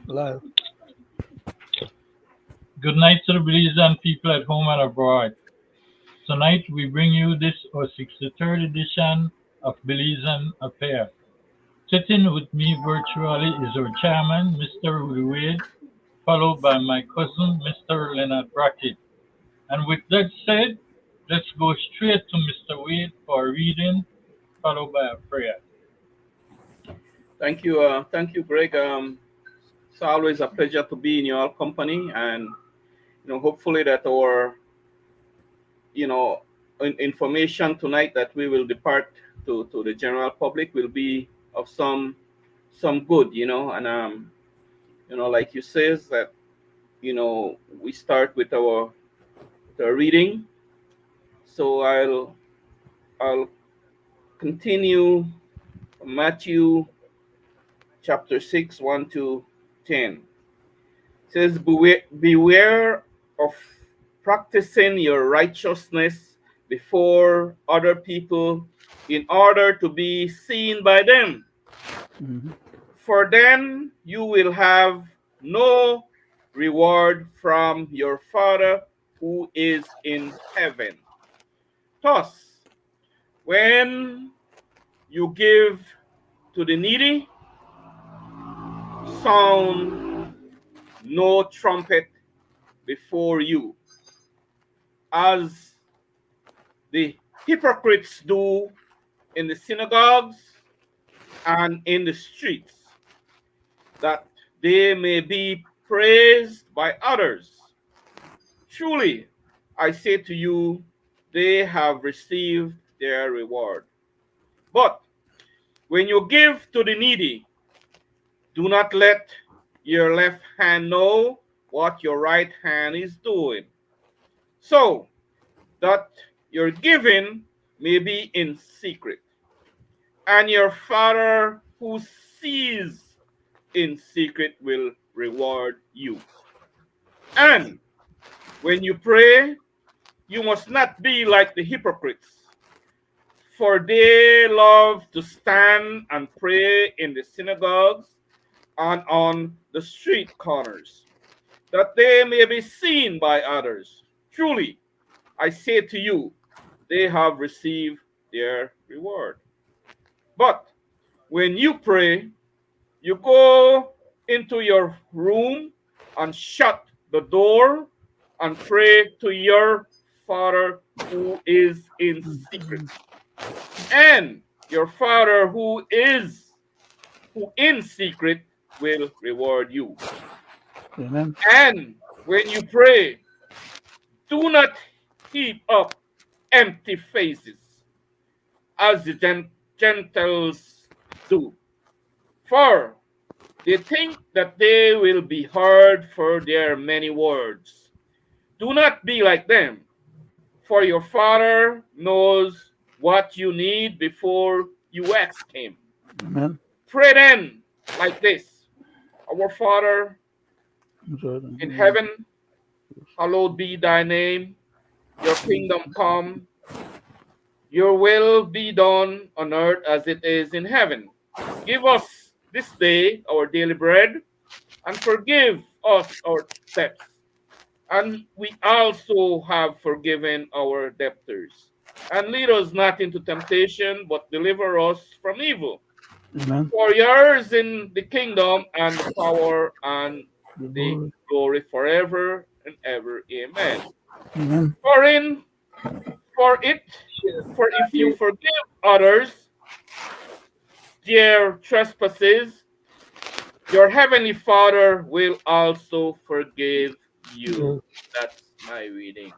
Live. Good night to the Belizean people at home and abroad. Tonight we bring you this our 63rd edition of Belizean Affair. Sitting with me virtually is our chairman, Mr. Roody, followed by my cousin, Mr. Leonard Brackett. And with that said, let's go straight to Mr. Wade for a reading, followed by a prayer. Thank you, Greg. It's always a pleasure to be in your company, and hopefully that our you know information tonight that we will depart to the general public will be of some good, and like you says that we start with our the reading. So I'll continue Matthew chapter 6, 1 to 10. It says, beware of practicing your righteousness before other people in order to be seen by them. Mm-hmm. For then you will have no reward from your Father who is in heaven. Thus, when you give to the needy, sound no trumpet before you, as the hypocrites do in the synagogues and in the streets, that they may be praised by others. Truly, I say to you, they have received their reward. But when you give to the needy, do not let your left hand know what your right hand is doing, so that your giving may be in secret. And your Father who sees in secret will reward you. And when you pray, you must not be like the hypocrites, for they love to stand and pray in the synagogues and on the street corners, that they may be seen by others. Truly, I say to you, they have received their reward. But when you pray, you go into your room and shut the door and pray to your Father who is in secret. And your Father who in secret will reward you. Amen. And when you pray, do not heap up empty faces as the Gentiles do, for they think that they will be heard for their many words. Do not be like them, for your Father knows what you need before you ask Him. Amen. Pray then like this: Our Father Jordan. in heaven, hallowed be thy name, your kingdom come, your will be done on earth as it is in heaven. Give us this day our daily bread, and forgive us our debts, and we also have forgiven our debtors. And lead us not into temptation, but deliver us from evil. Amen. For yours in the kingdom and the power and The the glory. glory forever and ever. Amen. Amen. For in for it for if you forgive others their trespasses, your heavenly Father will also forgive Yes. you. That's my reading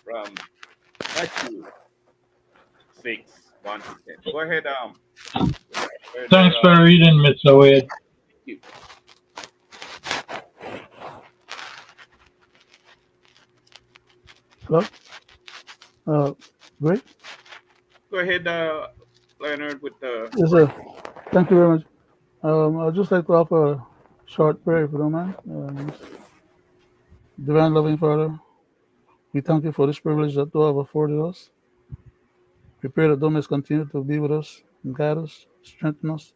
from Matthew 6, 1 to 10. Go ahead, further, Thanks for reading, Mr. Wade. thank you. Hello. Uh, Great. Go ahead, Leonard, with the Yes, sir. Thank you very much. I'd just like to offer a short prayer, if you don't mind. Divine loving Father, we thank you for this privilege that you have afforded us. We pray that thou mayest continue to be with us, and guide us, strengthen us,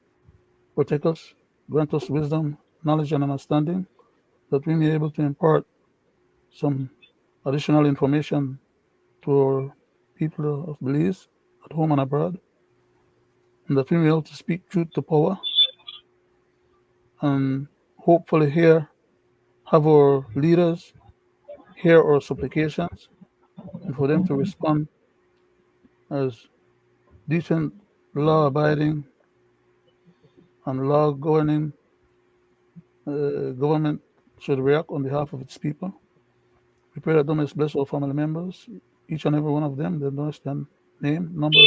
protect us, grant us wisdom, knowledge and understanding, that we may be able to impart some additional information to our people of Belize at home and abroad, and that we may be able to speak truth to power and hopefully have our leaders hear our supplications and for them to respond as decent, law abiding, and law governing government should react on behalf of its people. We pray that God may bless our family members, each and every one of them, that knows their name, number,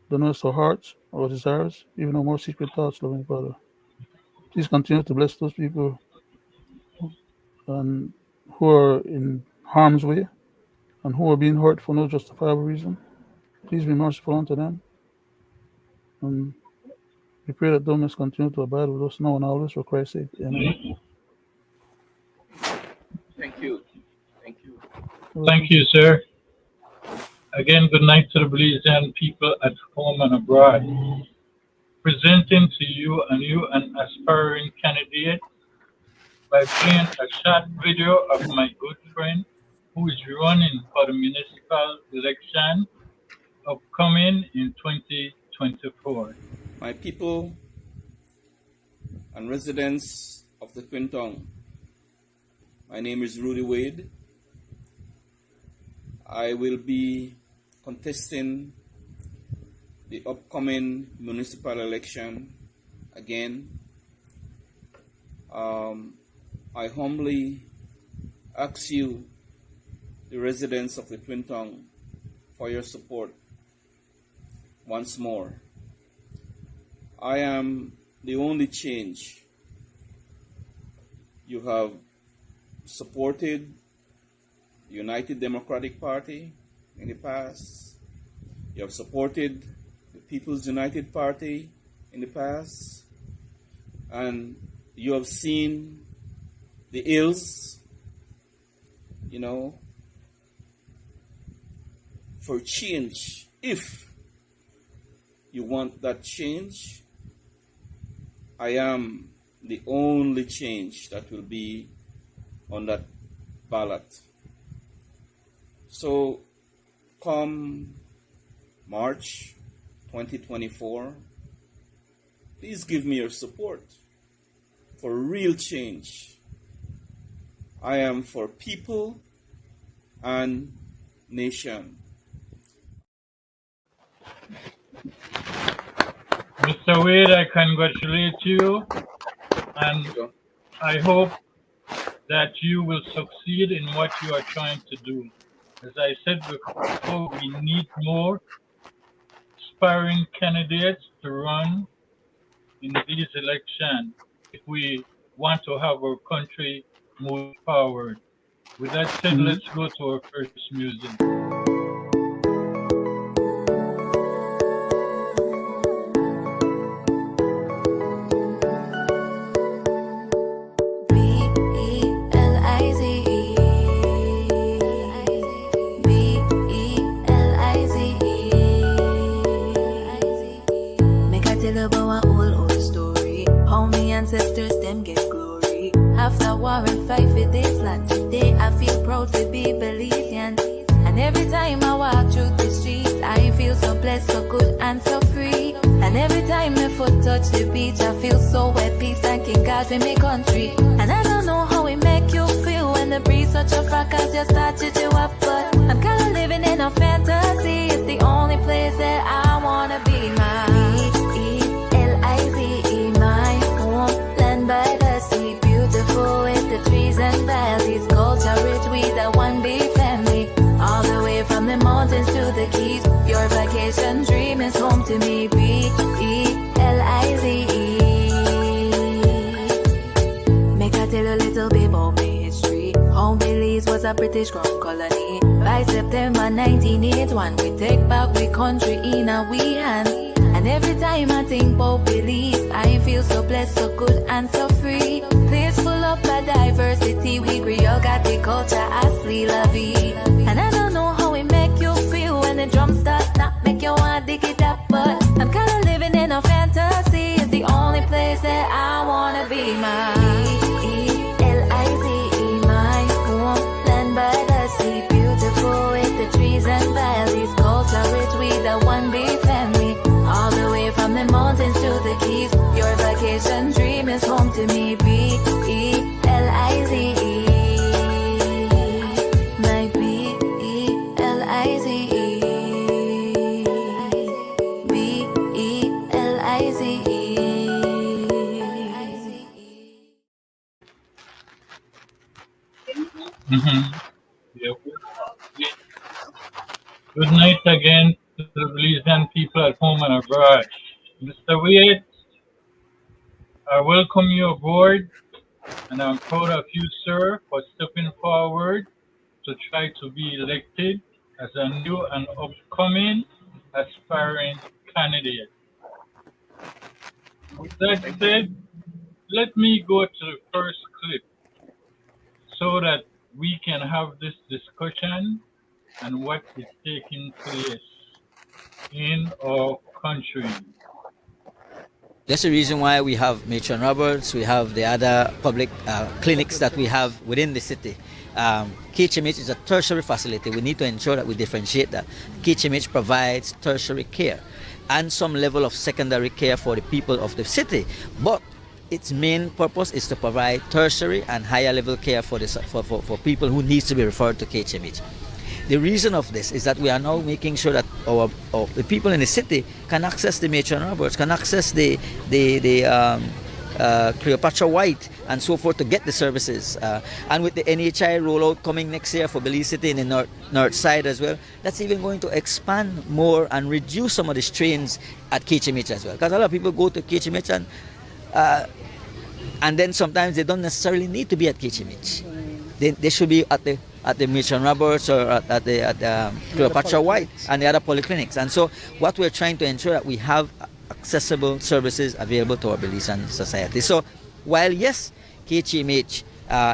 that knows our hearts, our desires, even our more secret thoughts, loving Father. Please continue to bless those people and who are in harm's way and who are being hurt for no justifiable reason. Please be merciful unto them. And we pray that thou mayest continue to abide with us now and always for Christ's sake. Amen. Thank you. Thank you. Thank you, sir. Again, good night to the Belizean people at home and abroad. Presenting to you an aspiring candidate by playing a short video of my good friend who is running for the municipal election upcoming in 2024. My people and residents of the Twin Tongue, my name is Roody Wade. I will be contesting the upcoming municipal election again. I humbly ask you, the residents of the Twin Tongue, for your support once more. I am the only change. You have supported the United Democratic Party in the past. You have supported the People's United Party in the past. And you have seen the ills, for change. If you want that change, I am the only change that will be on that ballot. So come March 2024, please give me your support for real change. I am for people and nation. Mr. Wade, I congratulate you, and I hope that you will succeed in what you are trying to do. As I said before, we need more aspiring candidates to run in these elections if we want to have our country move forward. With that said, let's go to our first music. Ancestors, them get glory. After war and fight for this land, today I feel proud to be Belizean. And every time I walk through the streets, I feel so blessed, so good and so free. And every time my foot touch the beach, I feel so at peace, thanking God for my country. And I don't know how it make you feel when the breeze such a fracas just start to do up, but I'm kinda living in a fantasy. It's the only place that I wanna be. My Belize, my homeland by the sea, beautiful with the trees and valleys, culture rich, we the one big family. All the way from the mountains to the keys, your vacation dream is home to me. Belize. Make I tell a little bit about my history. Home Belize was a British crown colony. By September 1981, we take back we country in our we hands. And every time I think about Belize, I feel so blessed, so good and so free. Place full of a diversity, we Creole got the culture asli la vie. And I don't know how it make you feel when the drums start knock, make you want to dig it up, but I'm kinda living in a fantasy. It's the only place that I wanna be. my Belize, my homeland by the sea, beautiful with the trees and valleys, culture rich with the one big family, all the way from the mountains to the keys. Your vacation dream is home to me. Belize, my Belize, Yeah. Good night again to the Belizean people at home and abroad. Mr. Wade, I welcome you aboard, and I'm proud of you, sir, for stepping forward to try to be elected as a new and upcoming aspiring candidate. With that said, let me go to the first clip so that we can have this discussion and what is taking place in our country. That's the reason why we have Matron Roberts, we have the other public clinics that we have within the city. KHMH is a tertiary facility. We need to ensure that we differentiate that. KHMH provides tertiary care and some level of secondary care for the people of the city. But its main purpose is to provide tertiary and higher level care for people who need to be referred to KHMH. The reason of this is that we are now making sure that the people in the city can access the Matron Roberts, can access the Cleopatra White and so forth to get the services. And with the NHI rollout coming next year for Belize City in the north side as well, that's even going to expand more and reduce some of the strains at KHMH as well. Because a lot of people go to KHMH and then sometimes they don't necessarily need to be at KHMH. They should be at the Matron Roberts or at the Cleopatra White and the other polyclinics. And so what we're trying to ensure that we have accessible services available to our Belizean society. So while yes, KHMH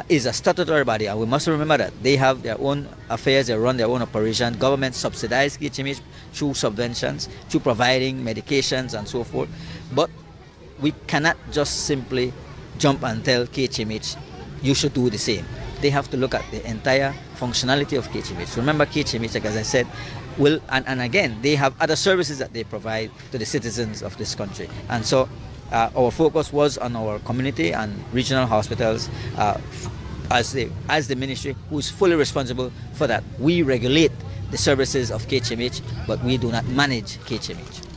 is a statutory body, and we must remember that they have their own affairs, they run their own operation. Government subsidize KHMH through subventions, through providing medications and so forth. But we cannot just simply jump and tell KHMH you should do the same. They have to look at the entire functionality of KHMH. Remember, KHMH, like as I said, will and again, they have other services that they provide to the citizens of this country. And so our focus was on our community and regional hospitals as the ministry who is fully responsible for that. We regulate the services of KHMH, but we do not manage KHMH.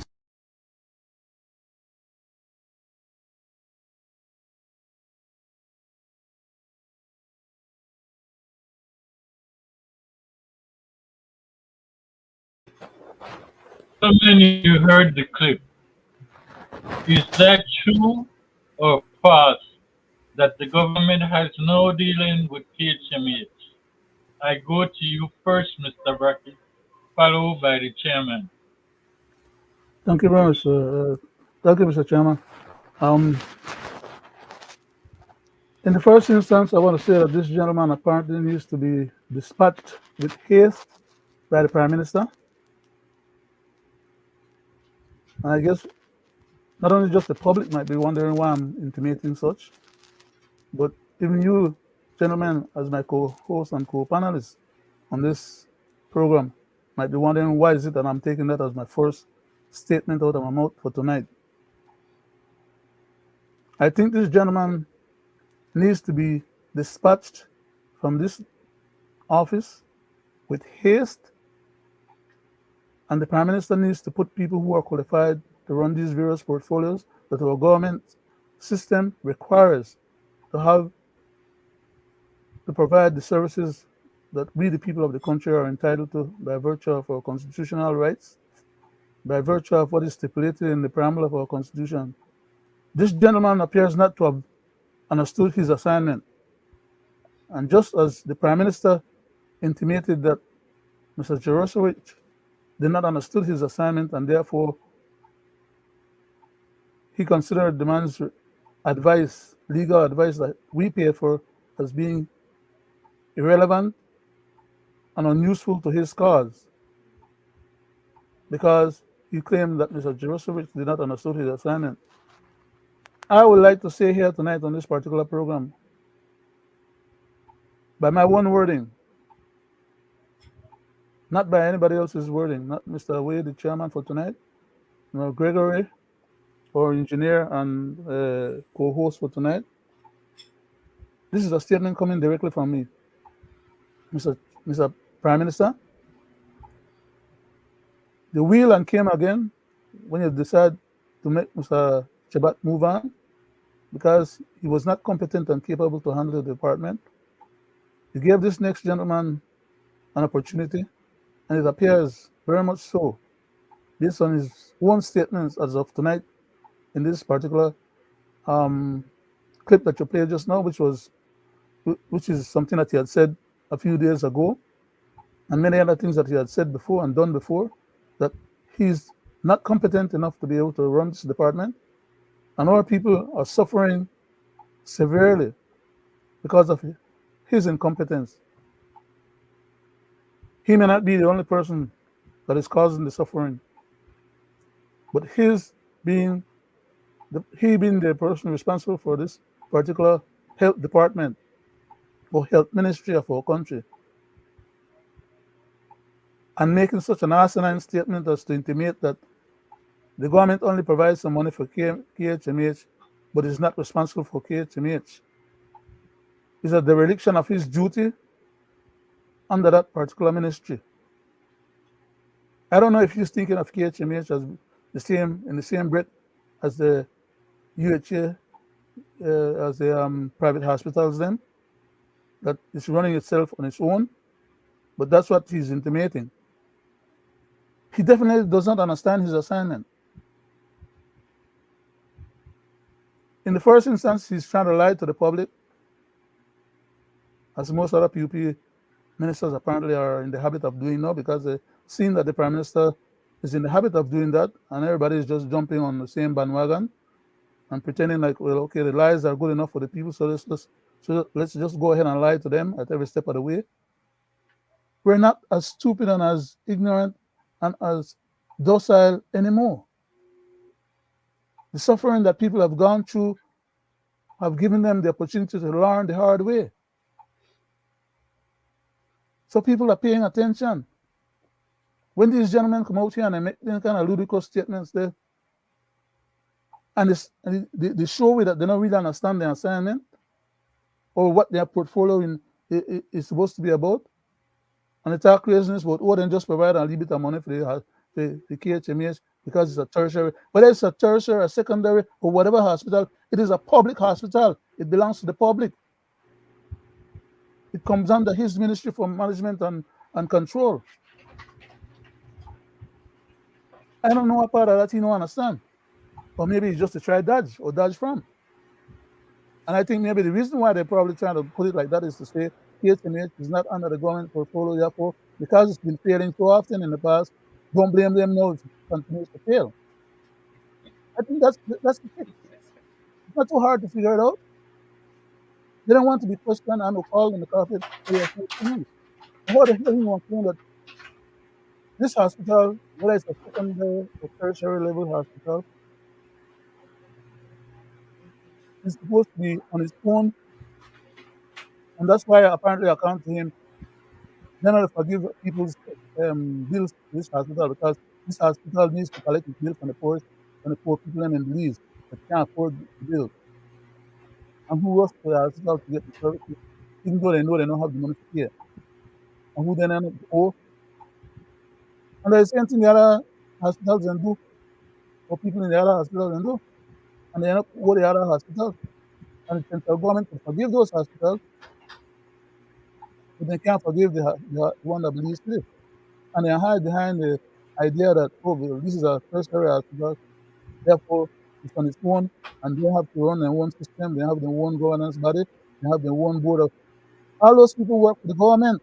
So many you heard the clip. Is that true or false that the government has no dealing with KHMH? I go to you first, Mr. Brackett, followed by the chairman. Thank you very much, thank you, Mr. Chairman. In the first instance, I want to say that this gentleman apparently needs to be dispatched with haste by the Prime Minister. And I guess not only just the public might be wondering why I'm intimating such, but even you, gentlemen, as my co-host and co-panelists on this program, might be wondering why is it that I'm taking that as my first statement out of my mouth for tonight. I think this gentleman needs to be dispatched from this office with haste, and the Prime Minister needs to put people who are qualified to run these various portfolios that our government system requires to provide the services that we, the people of the country, are entitled to by virtue of our constitutional rights, by virtue of what is stipulated in the preamble of our Constitution. This gentleman appears not to have understood his assignment. And just as the Prime Minister intimated that Mr. Jarosowicz did not understood his assignment and therefore he considered the man's advice, legal advice that we pay for, as being irrelevant and unuseful to his cause, because he claimed that Mr. Jarosowicz did not understand his assignment. I would like to say here tonight on this particular program, by my own wording, not by anybody else's wording, not Mr. Wade, the chairman for tonight, nor Gregory, or engineer and co-host for tonight. This is a statement coming directly from me, Mr. Mr. Prime Minister. The wheel and came again when you decide to make Mr. Chabat move on because he was not competent and capable to handle the department. You gave this next gentleman an opportunity, and it appears very much so, based on his own statements as of tonight in this particular um, clip that you played just now, which is something that he had said a few days ago, and many other things that he had said before and done before, that he's not competent enough to be able to run this department, and our people are suffering severely because of his incompetence. He may not be the only person that is causing the suffering, but he being the person responsible for this particular health department or health ministry of our country, and making such an asinine statement as to intimate that the government only provides some money for KHMH, but is not responsible for KHMH, is a dereliction of his duty under that particular ministry. I don't know if he's thinking of KHMH as in the same breath as the UHA, as the private hospitals, then that is running itself on its own, but that's what he's intimating. He definitely does not understand his assignment. In the first instance, he's trying to lie to the public, as most other PUP ministers apparently are in the habit of doing now, because they've seen that the Prime Minister is in the habit of doing that, and everybody is just jumping on the same bandwagon and pretending like, well, okay, the lies are good enough for the people, so let's just go ahead and lie to them at every step of the way. We're not as stupid and as ignorant and as docile anymore. The suffering that people have gone through have given them the opportunity to learn the hard way. So people are paying attention. When these gentlemen come out here and they make them kind of ludicrous statements there, and they show that they don't really understand the assignment or what their portfolio is supposed to be about, and they talk craziness about, oh, then just provide a little bit of money for the KHMH because it's a tertiary, whether it's a tertiary, a secondary, or whatever hospital, it is a public hospital. It belongs to the public. It comes under his ministry for management and control. I don't know what part of that he don't understand. Or maybe it's just to try dodge from. And I think maybe the reason why they're probably trying to put it like that is to say KHMH is not under the government portfolio, therefore, because it's been failing so often in the past, don't blame them now if it continues to fail. I think that's the fix. It's not too hard to figure it out. They don't want to be questioned and called on the carpet for their news. How the hell you want to claim that this hospital, whether it's a secondary or tertiary level hospital, is supposed to be on its own, and that's why apparently I come to him, Leonard, forgive people's bills to this hospital because this hospital needs to collect its bill from the poor people in Belize that can't afford the bill. And who rush to the hospital to get the services, even though they know they don't have the money to pay. And who then end up owe. And the same thing the other hospitals can do, or people in the other hospitals can do. And they end up owe the other hospitals. And the central government can forgive those hospitals, but they can't forgive the one that believes to it. And they hide behind the idea that, oh, well, this is a tertiary hospital, therefore it's on its own, and they have to run their own system, they have their own governance body, they have their own board of. All those people work for the government.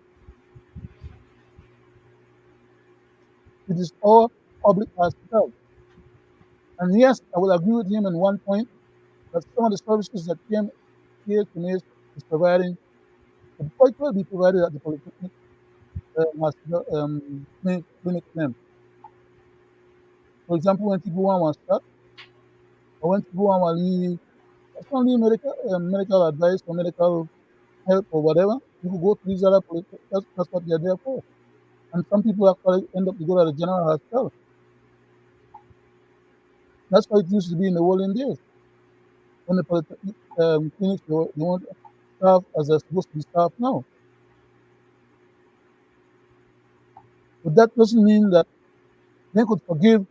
It is all public hospitals. And yes, I will agree with him on one point that some of the services that KHMH is providing could quite well be provided at the polyclinic hospital clinic them. For example, when people want one shot, or when people want one It's only medical advice or medical help or whatever. You could go to these other places. That's what they're there for. And some people actually end up to go to the general hospital. That's how it used to be in the olden days. When the clinics they weren't staffed as they're supposed to be staffed now. But that doesn't mean that they could forgive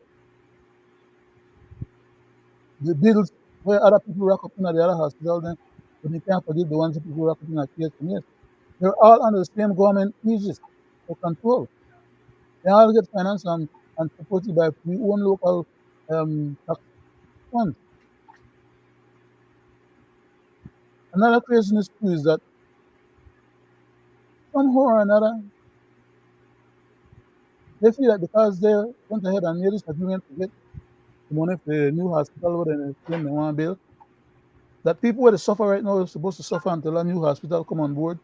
the bills where other people rack up in at the other hospital, then, but they can't forgive the ones that people rack up in at KHMS. They're all under the same government aegis or control. They all get financed and supported by we own local tax funds. Another craziness too is that somehow or another, they feel that because they went ahead and made this agreement to get the money for the new hospital where they claim they want to build, that people where they suffer right now are supposed to suffer until a new hospital come on board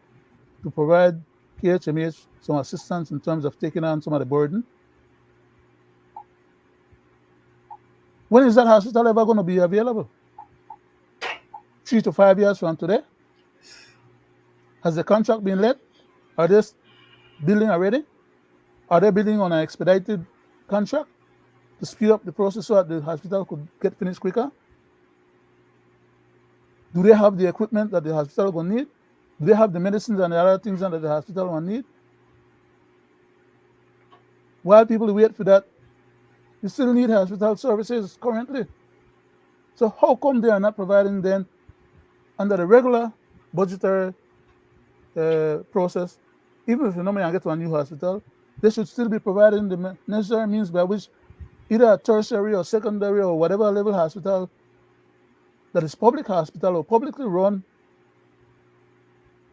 to provide KHMH some assistance in terms of taking on some of the burden. When is that hospital ever going to be available? 3 to 5 years from today? Has the contract been let? Are they building already? Are they building on an expedited contract to speed up the process so that the hospital could get finished quicker? Do they have the equipment that the hospital will need? Do they have the medicines and the other things that the hospital will need? While people wait for that, you still need hospital services currently. So how come they are not providing then under the regular budgetary process, even if you normally get to a new hospital, they should still be providing the necessary means by which either a tertiary or secondary or whatever level hospital that is public hospital or publicly run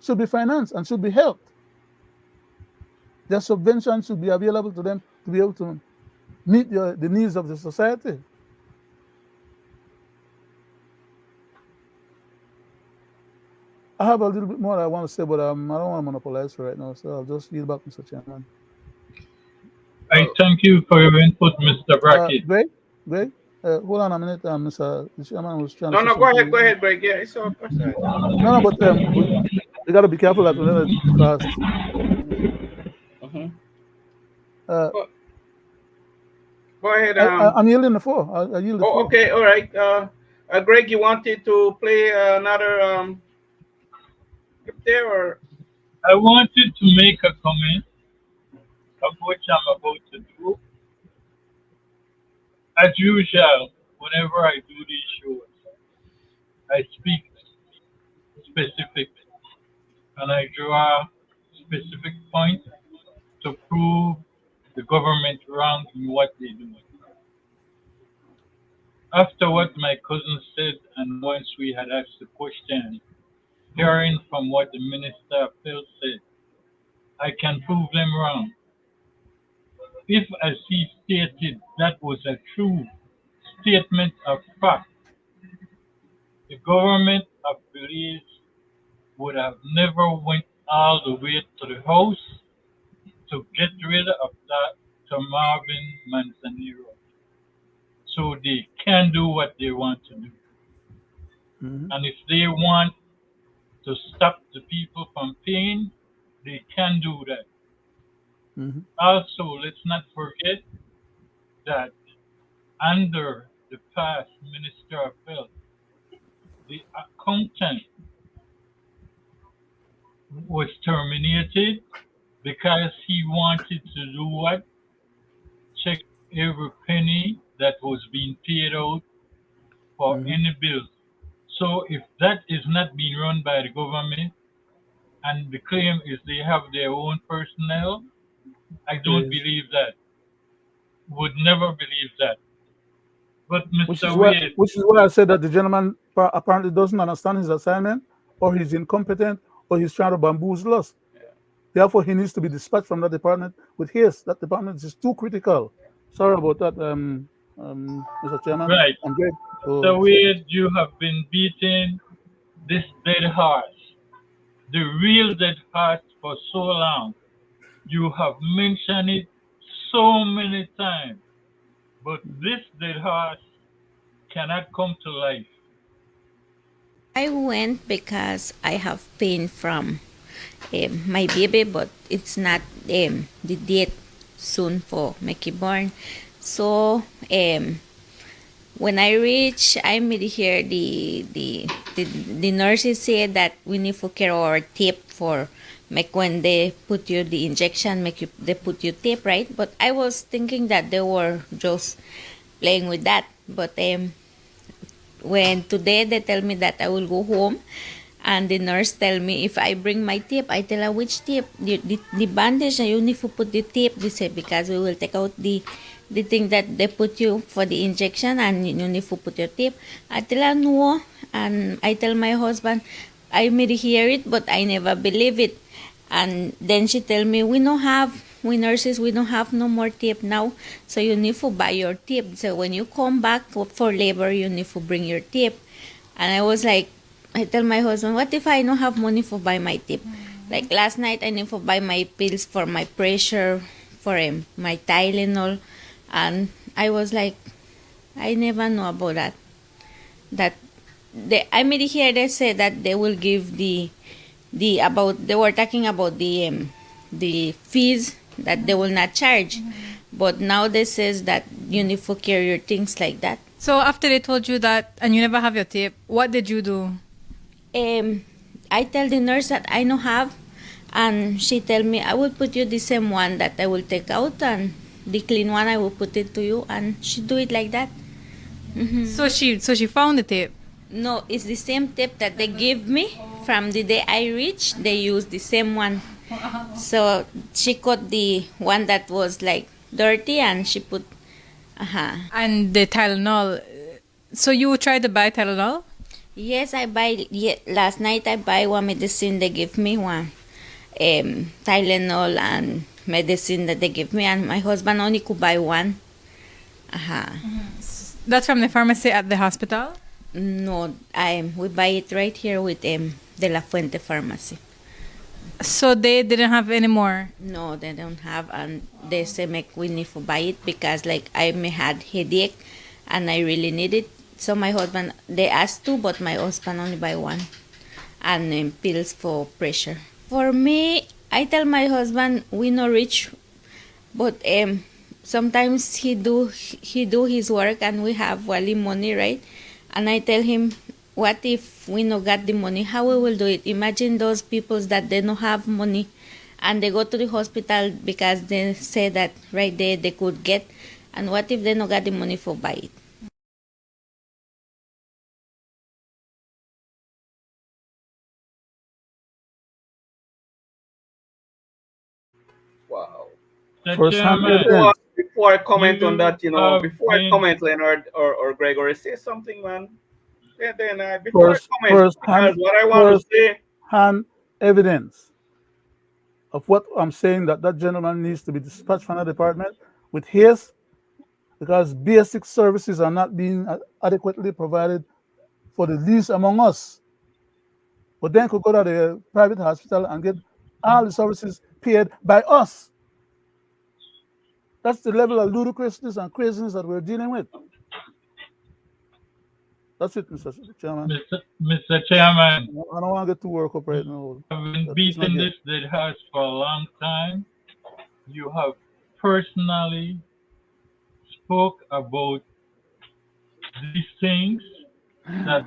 should be financed and should be helped. Their subventions should be available to them to be able to meet the needs of the society. I have a little bit more I want to say, but I don't want to monopolize for right now, so I'll just yield back, Mr. Chairman. I thank you for your input, Mr. Brackett. Greg, hold on a minute, Mr. The Chairman was trying No, to no, say go something. ahead, Greg. Yeah, it's all right. No, but we got to be careful that Leonard because Go ahead. I'm yielding the floor. I yield the floor. Okay, all right. Greg, you wanted to play another clip there, or? I wanted to make a comment of what I'm about to do. As usual, whenever I do these shows, I speak specific and I draw specific points to prove the government wrong in what they do. After what my cousin said, and once we had asked the question, hearing from what the Minister of Health said, I can prove them wrong. If, as he stated, that was a true statement of fact, the government of Belize would have never went all the way to the House to get rid of that to Marvin Manzanero. So they can do what they want to do. And if they want to stop the people from paying, they can do that. Also, let's not forget that under the past Minister of Health, the accountant was terminated because he wanted to do what? Check every penny that was being paid out for any bill. So if that is not being run by the government and the claim is they have their own personnel, I don't believe that. Would never believe that. But Mr. Wade, which is why I said that the gentleman apparently doesn't understand his assignment, or he's incompetent, or he's trying to bamboozle us. Therefore, he needs to be dispatched from that department with haste. That department is too critical. Sorry about that, Mr. Chairman. Right. I'm great. Mr. Wade, you have been beating this dead horse, the real dead horse, for so long. You have mentioned it so many times, but this dead horse cannot come to life. I went because I have pain from my baby, but it's not the date soon for make it born. So when I reach, I made hear the nurses say that we need to carry our tape for make when they put you the injection, make you they put you tape, right? But I was thinking that they were just playing with that. But when today they tell me that I will go home, and the nurse tell me if I bring my tape, I tell her which tape, the bandage, and you need to put the tape. They say because we will take out the thing that they put you for the injection, and you need to put your tape. I tell her no, and I tell my husband, I may hear it, but I never believe it. And then she tell me we nurses we don't have no more tape now, so you need to buy your tape. So when you come back for labor, you need to bring your tape. And I was like, I tell my husband, what if I don't have money for buy my tip? Like last night, I need to buy my pills for my pressure, for my Tylenol, and I was like, I never know about that. That I made hear they say that they will give the about they were talking about the fees that they will not charge, but now they says that you need to carry your things like that. So after they told you that and you never have your tape, what did you do? I tell the nurse that I don't have, and she tell me I will put you the same one that I will take out, and the clean one I will put it to you, and she do it like that. So she found the tape. No, it's the same tape that they gave me from the day I reached. They used the same one. So she cut the one that was like dirty, and she put. And the Tylenol. So you tried to buy Tylenol? Yes, I buy. Last night I buy one medicine. They give me one, Tylenol and medicine that they give me, and my husband only could buy one. That's from the pharmacy at the hospital? No, we buy it right here with De La Fuente Pharmacy. So they didn't have any more? No, they don't have, and they say we need to buy it because like I may had headache, and I really need it. So my husband, they asked two, but my husband only buy one, and pills for pressure. For me, I tell my husband we not rich, but sometimes he do his work, and we have wali money, right? And I tell him, what if we no got the money? How we will do it? Imagine those people that they don't have money, and they go to the hospital because they say that right there they could get, and what if they no got the money for buy it? Wow. Mr. First-hand Chairman, evidence. Before I comment on that, have before I been comment, Leonard or Gregory, say something, man. Then before I comment, First-hand, because what I want to say, first-hand evidence of what I'm saying, that gentleman needs to be dispatched from the department with haste because basic services are not being adequately provided for the least among us. But then could go to the private hospital and get all the services paid by us. That's the level of ludicrousness and craziness that we're dealing with. That's it, Mr. Chairman. Mr. Chairman, I don't want to get to work up right now. I've been It's not beating yet. this dead horse for a long time. You have personally spoke about these things that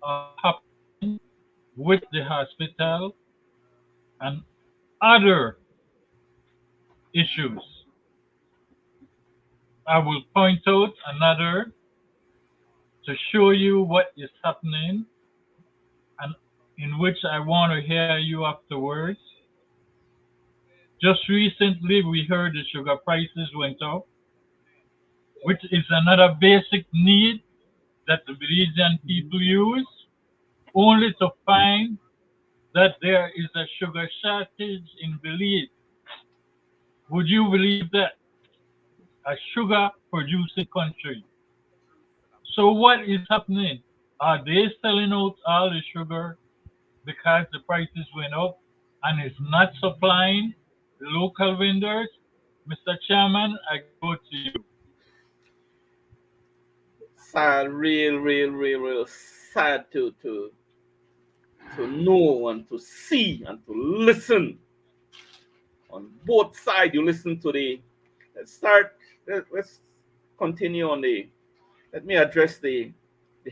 are happening with the hospital and other issues. I will point out another to show you what is happening and in which I want to hear you afterwards. Just recently, we heard the sugar prices went up, which is another basic need that the Belizean people use, only to find that there is a sugar shortage in Belize. Would you believe that? A sugar producing country. So what is happening? Are they selling out all the sugar because the prices went up and is not supplying the local vendors? Mr. Chairman, I go to you. sad, real sad to to know and to see and to listen on both sides. You listen to the, let's continue on the, let me address the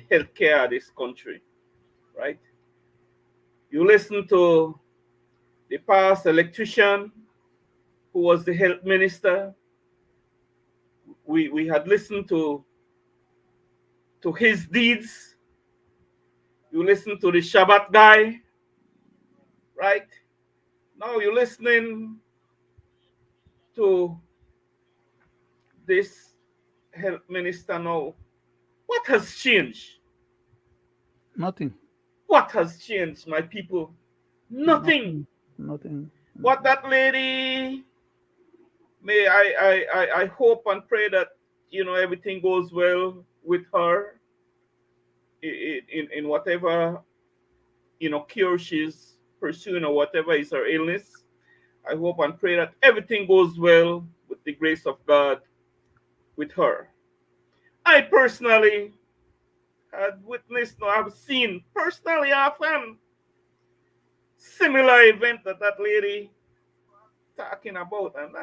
healthcare of this country, right? You listen to the past electrician who was the health minister. We had listened to his deeds. You listen to the Shabbat guy, right? Now you're listening to this health minister now. What has changed? Nothing. What has changed, my people? Nothing. Nothing. What that lady, may I hope and pray that everything goes well with her in whatever cure she's pursuing or whatever is her illness. I hope and pray that everything goes well with the grace of God with her. I personally had witnessed, or I've seen personally often similar event that that lady talking about. And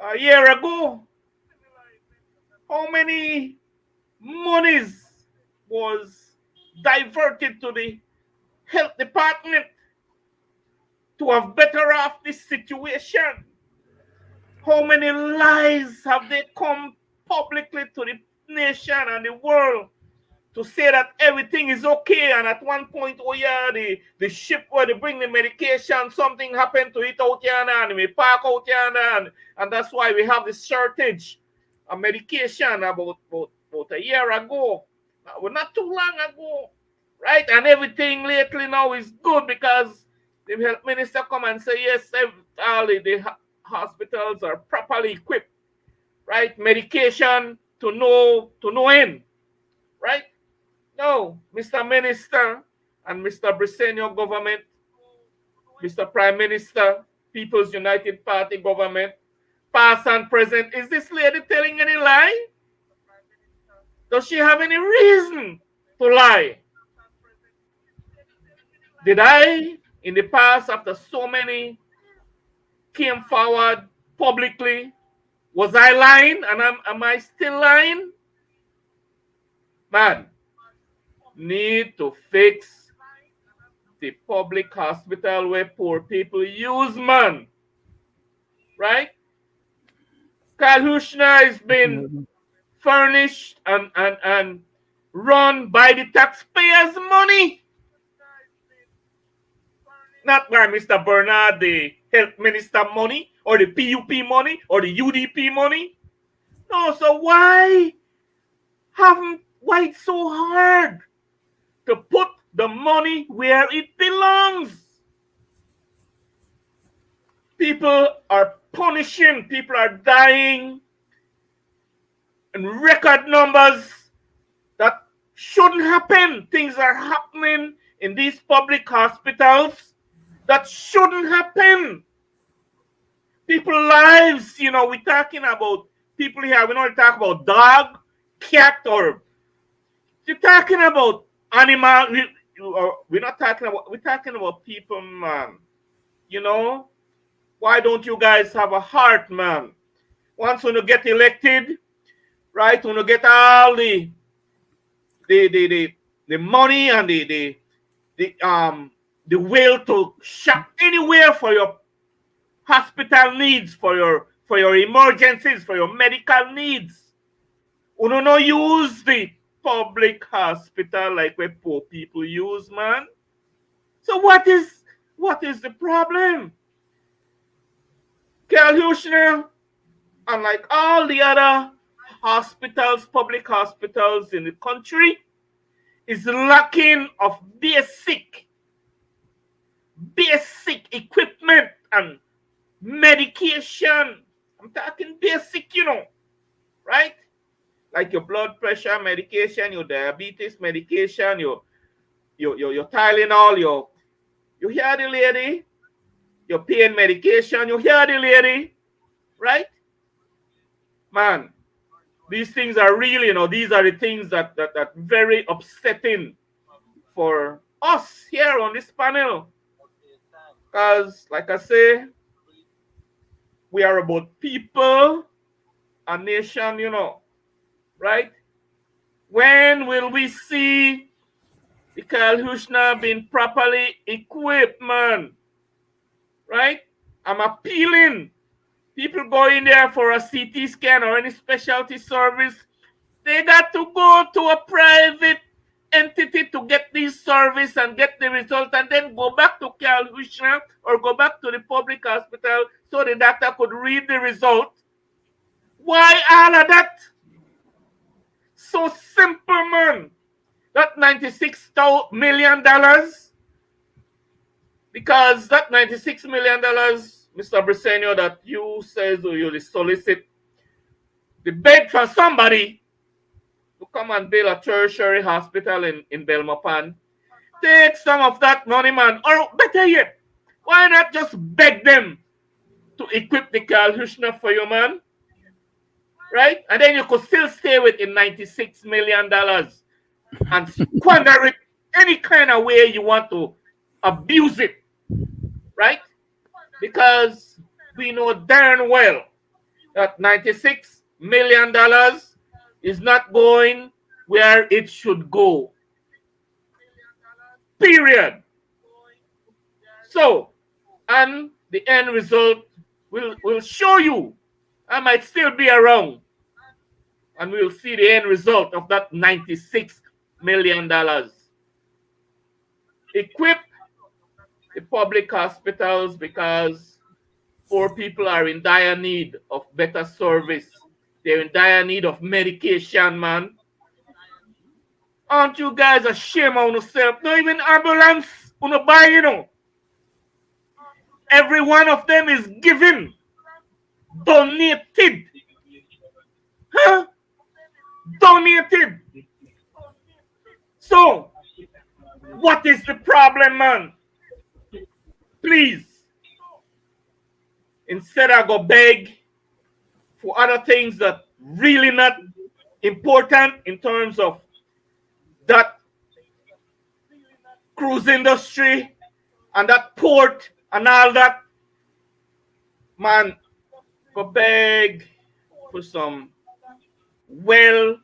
a year ago, how many monies was diverted to the health department to have better off this situation? How many lies have they come publicly to the nation and the world to say that everything is okay? And at one point, oh yeah, the ship where they bring the medication, something happened to it out here and we park out here and that's why we have this shortage of medication about a year ago. Well, not too long ago, right? And everything lately now is good because the health minister come and say, yes, all the hospitals are properly equipped, right? Medication to no end, right? No, Mr. Minister and Mr. Briceño government, Mr. Prime Minister, People's United Party government, past and present, is this lady telling any lie? Does she have any reason to lie? Did I, in the past, after so many came forward publicly, was I lying and am I still lying? Man, need to fix the public hospital where poor people use, man. Right? Carl Hushner has been furnished and run by the taxpayers' money. Not by Mr. Bernard, the health minister money, or the PUP money, or the UDP money. No, so why it's so hard to put the money where it belongs? People are punishing, people are dying in record numbers that shouldn't happen. Things are happening in these public hospitals that shouldn't happen. People's lives, we're talking about people here. We don't talk about dog, cat, or you're talking about animal. We're not talking about. We're talking about people, man. Why don't you guys have a heart, man? Once when you get elected, right? When you get all the money and the will to shop anywhere for your hospital needs, for your emergencies, for your medical needs. You don't use the public hospital like where poor people use, man. So what is the problem? Carl Hushner, unlike all the other hospitals, public hospitals in the country, is lacking of basic equipment and medication. I'm talking basic, right? Like your blood pressure medication, your diabetes medication, your Tylenol, you hear the lady? Your pain medication, you hear the lady? Right? Man, these things are really, these are the things that very upsetting for us here on this panel. Because, like I say, we are about people, a nation, right? When will we see the Kalhushna being properly equipped, man? Right? I'm appealing. People go in there for a CT scan or any specialty service. They got to go to a private entity to get this service and get the result, and then go back to Kalhushna or go back to the public hospital so the doctor could read the result. Why all of that? So simple, man. That $96 million, because that $96 million, Mr. Briseño, that you says you solicit, the beg for somebody to come and build a tertiary hospital in Belmopan. Take some of that money, man. Or better yet, why not just beg them to equip the Kalhushna for you, man? Right? And then you could still stay with the $96 million and squander it any kind of way you want to abuse it. Right? Because we know darn well that $96 million is not going where it should go. Period. So, and the end result will show you. I might still be around. And we'll see the end result of that $96 million. Equip the public hospitals, because poor people are in dire need of better service. They're in dire need of medication, man. Aren't you guys ashamed of yourself? Not even ambulance, buy. Every one of them is given, donated. Huh? Donated. So, what is the problem, man? Please, instead I go beg for other things that really not important in terms of that cruise industry and that port and all that, man, go beg for some well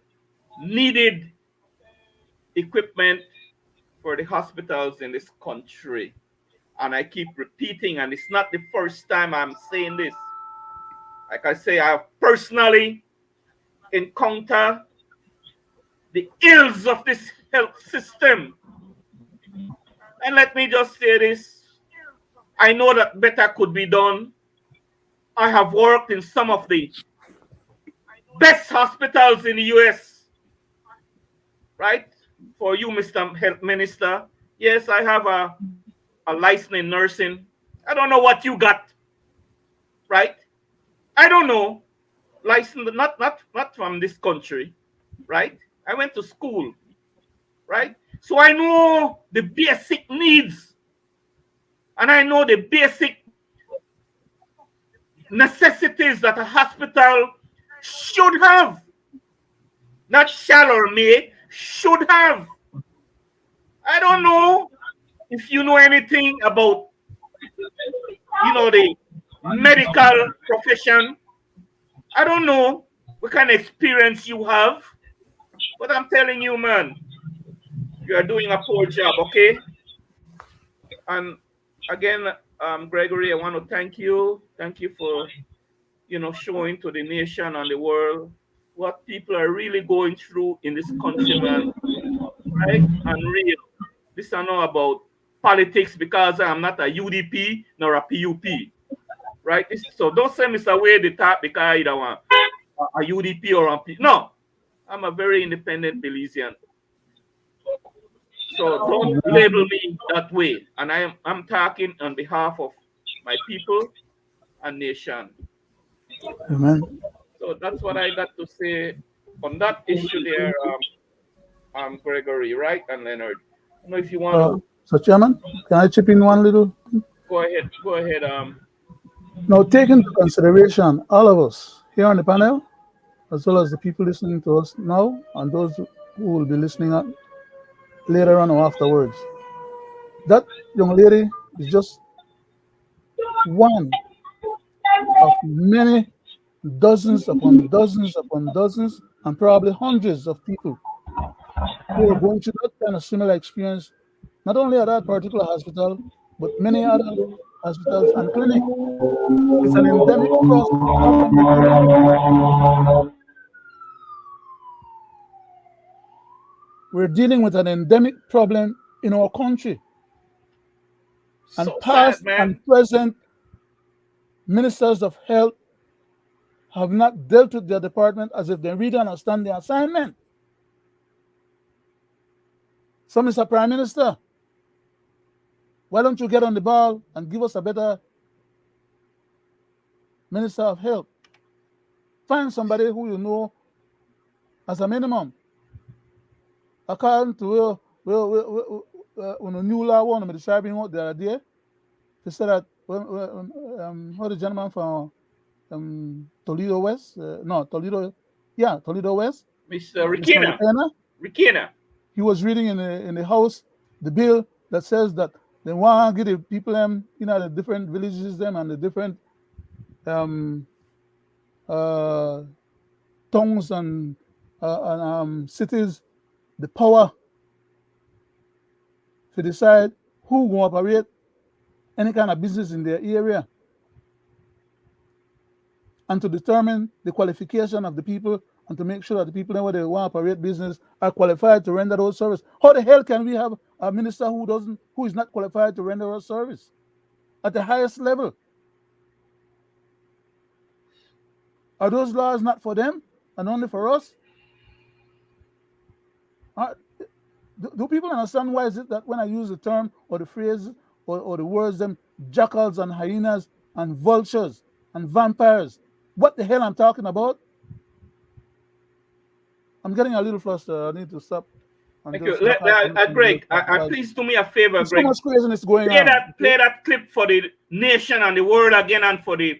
needed equipment for the hospitals in this country. And I keep repeating, and it's not the first time I'm saying this. Like I say, I've personally encountered the ills of this health system. And let me just say this. I know that better could be done. I have worked in some of the best hospitals in the US. Right? For you, Mr. Health Minister. Yes, I have a license in nursing. I don't know what you got. Right? I don't know. License, not from this country. Right? I went to school. Right? So I know the basic needs. And I know the basic necessities that a hospital should have. Not shall or may, should have. I don't know if you know anything about, the medical profession. I don't know what kind of experience you have. But I'm telling you, man, you are doing a poor job, okay? And again, Gregory, I want to thank you. Thank you for, showing to the nation and the world what people are really going through in this country, man. Right? And real. This is not about politics, because I'm not a UDP nor a PUP. Right? So don't send me away the top because I either want a UDP or a P. No. I'm a very independent Belizean. So don't label me that way. And I'm talking on behalf of my people and nation. Amen. So that's what I got to say on that issue there, Gregory, right? And Leonard. I don't know if you want to. So, Chairman, can I chip in one little? Go ahead. Now, take into consideration all of us here on the panel, as well as the people listening to us now, and those who will be listening later on or afterwards. That young lady is just one of many dozens upon dozens upon dozens and probably hundreds of people who are going through that kind of similar experience, not only at that particular hospital, but many other hospitals and clinics. It's an endemic problem in our country. We're dealing with an endemic problem in our country. And So past sad, man. and present ministers of health have not dealt with their department as if they really understand the assignment. So, Mr. Prime Minister, why don't you get on the ball and give us a better Minister of Health? Find somebody who you know as a minimum. According to new law one of the describing what the other day, they said that what the gentleman from Toledo West, Toledo West, Mr. Mr. Rikena, Rikena. he was reading in the House the bill that says that they want to give the people the different villages them and the different towns and cities the power to decide who will operate any kind of business in their area and to determine the qualification of the people and to make sure that the people where they want to operate business are qualified to render those services. How the hell can we have a minister who is not qualified to render a service at the highest level? Are those laws not for them and only for us? Do people understand why is it that when I use the term or the phrase or the words them jackals and hyenas and vultures and vampires, what the hell I'm talking about? I'm getting a little flustered. I need to stop. Thank you. Greg, please do me a favor, Greg. So much craziness going play on. Play that clip for the nation and the world again, and for the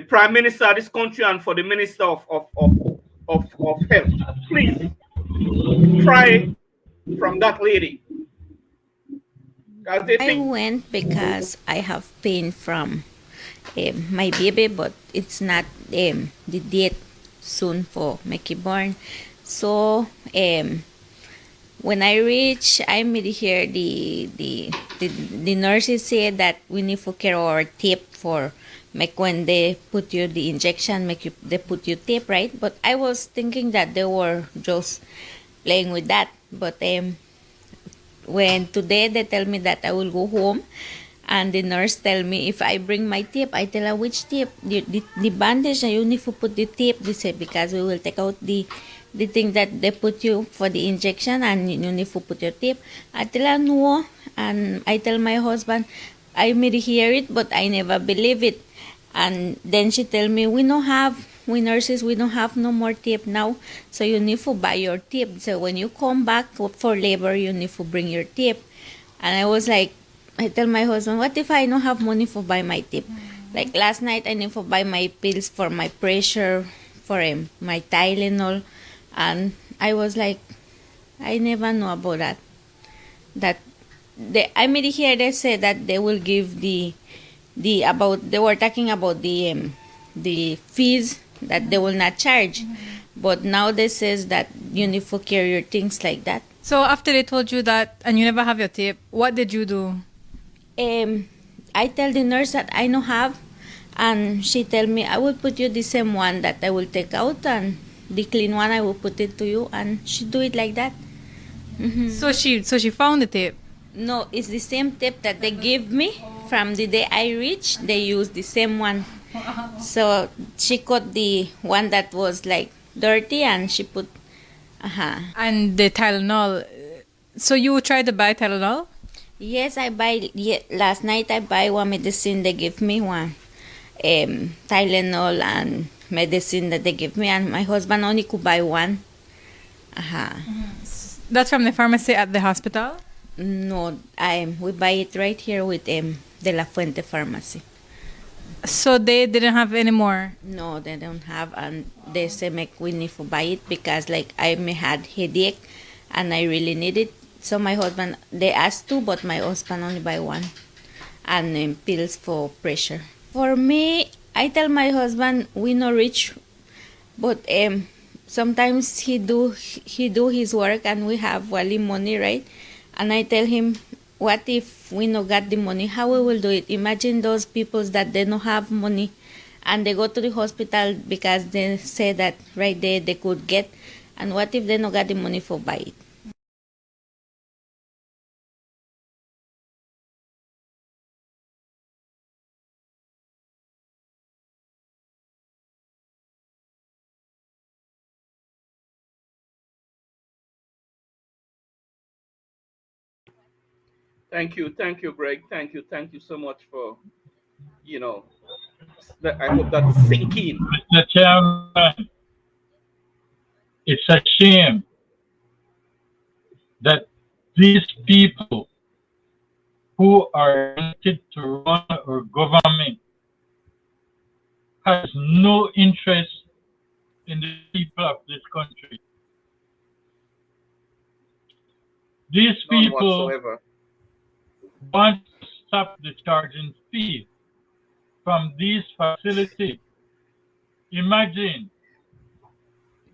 Prime Minister of this country and for the Minister of Health. Please try from that lady. I went because I have pain from my baby, but it's not the date soon for make it born. So when I reach, I made hear the nurses say that we need to carry our tape for make when they put you the injection, they put you tape, right? But I was thinking that they were just playing with that. But when today they tell me that I will go home, and the nurse tell me if I bring my tape, I tell her which tape, the bandage, and you need to put the tape. They say because we will take out the thing that they put you for the injection, and you need to put your tape. I tell her no, and I tell my husband, I may hear it, but I never believe it. And then she tell me, we nurses, we don't have no more tape now, so you need to buy your tape. So when you come back for labor, you need to bring your tape. And I was like, I tell my husband, what if I don't have money for buy my tape? Like last night, I need to buy my pills for my pressure, for my Tylenol. And I was like, I never know about that. I made hear they say that they will give they were talking about the fees that they will not charge. But now they says that you need to carry your things like that. So after they told you that and you never have your tape, what did you do? I tell the nurse that I don't have, and she tell me I will put you the same one that I will take out, and the clean one I will put it to you, and she do it like that. Mm-hmm. So she found the tape. No, it's the same tape that they gave me from the day I reached. They used the same one. So she cut the one that was like dirty, and she put. And the Tylenol. So you tried to buy Tylenol? Yes, I buy. Last night I buy one medicine. They give me one Tylenol and medicine that they give me, and my husband only could buy one. That's from the pharmacy at the hospital? No, we buy it right here with De La Fuente Pharmacy. So they didn't have any more? No, they don't have, and they say we need to buy it because like I may had headache, and I really need it. So my husband, they asked two, but my husband only buy one, and pills for pressure. For me, I tell my husband we not rich, but sometimes he do his work and we have only money, right? And I tell him, what if we no got the money? How we will do it? Imagine those people that they don't have money, and they go to the hospital because they say that right there they could get, and what if they no got the money for buy it? Thank you, Greg. Thank you so much for, you know, I hope that sink in. Mr. Chairman, it's a shame that these people who are elected to run our government has no interest in the people of this country. These None people whatsoever. want to stop the charging fees from these facilities. Imagine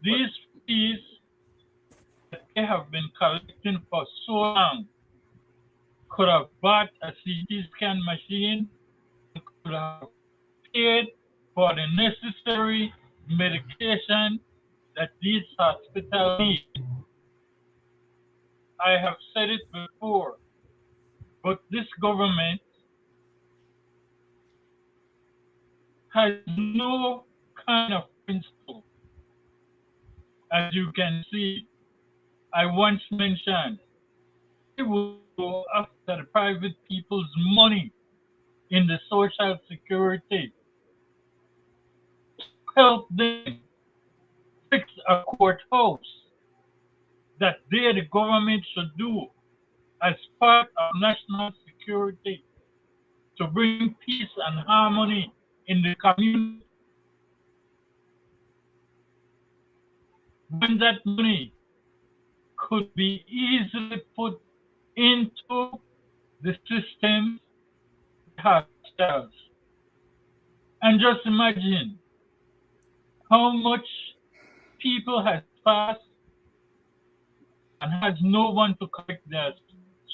these fees that they have been collecting for so long could have bought a CT scan machine, could have paid for the necessary medication that these hospitals need. I have said it before, but this government has no kind of principle. As you can see, I once mentioned they will go after the private people's money in the social security to help them fix a courthouse that they, the government, should do as part of national security to bring peace and harmony in the community. When that money could be easily put into the system hospitals. And just imagine how much people has passed and has no one to collect their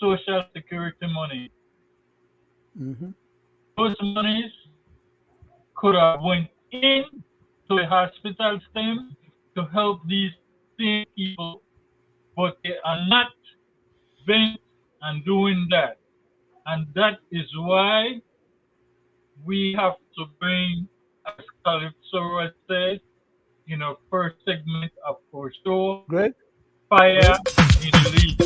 social security money. Those monies could have went in to the hospital system to help these same people, but they are not bent on doing that. And that is why we have to bring, as Calypso said in our first segment of our show, Greg? fire in the lead.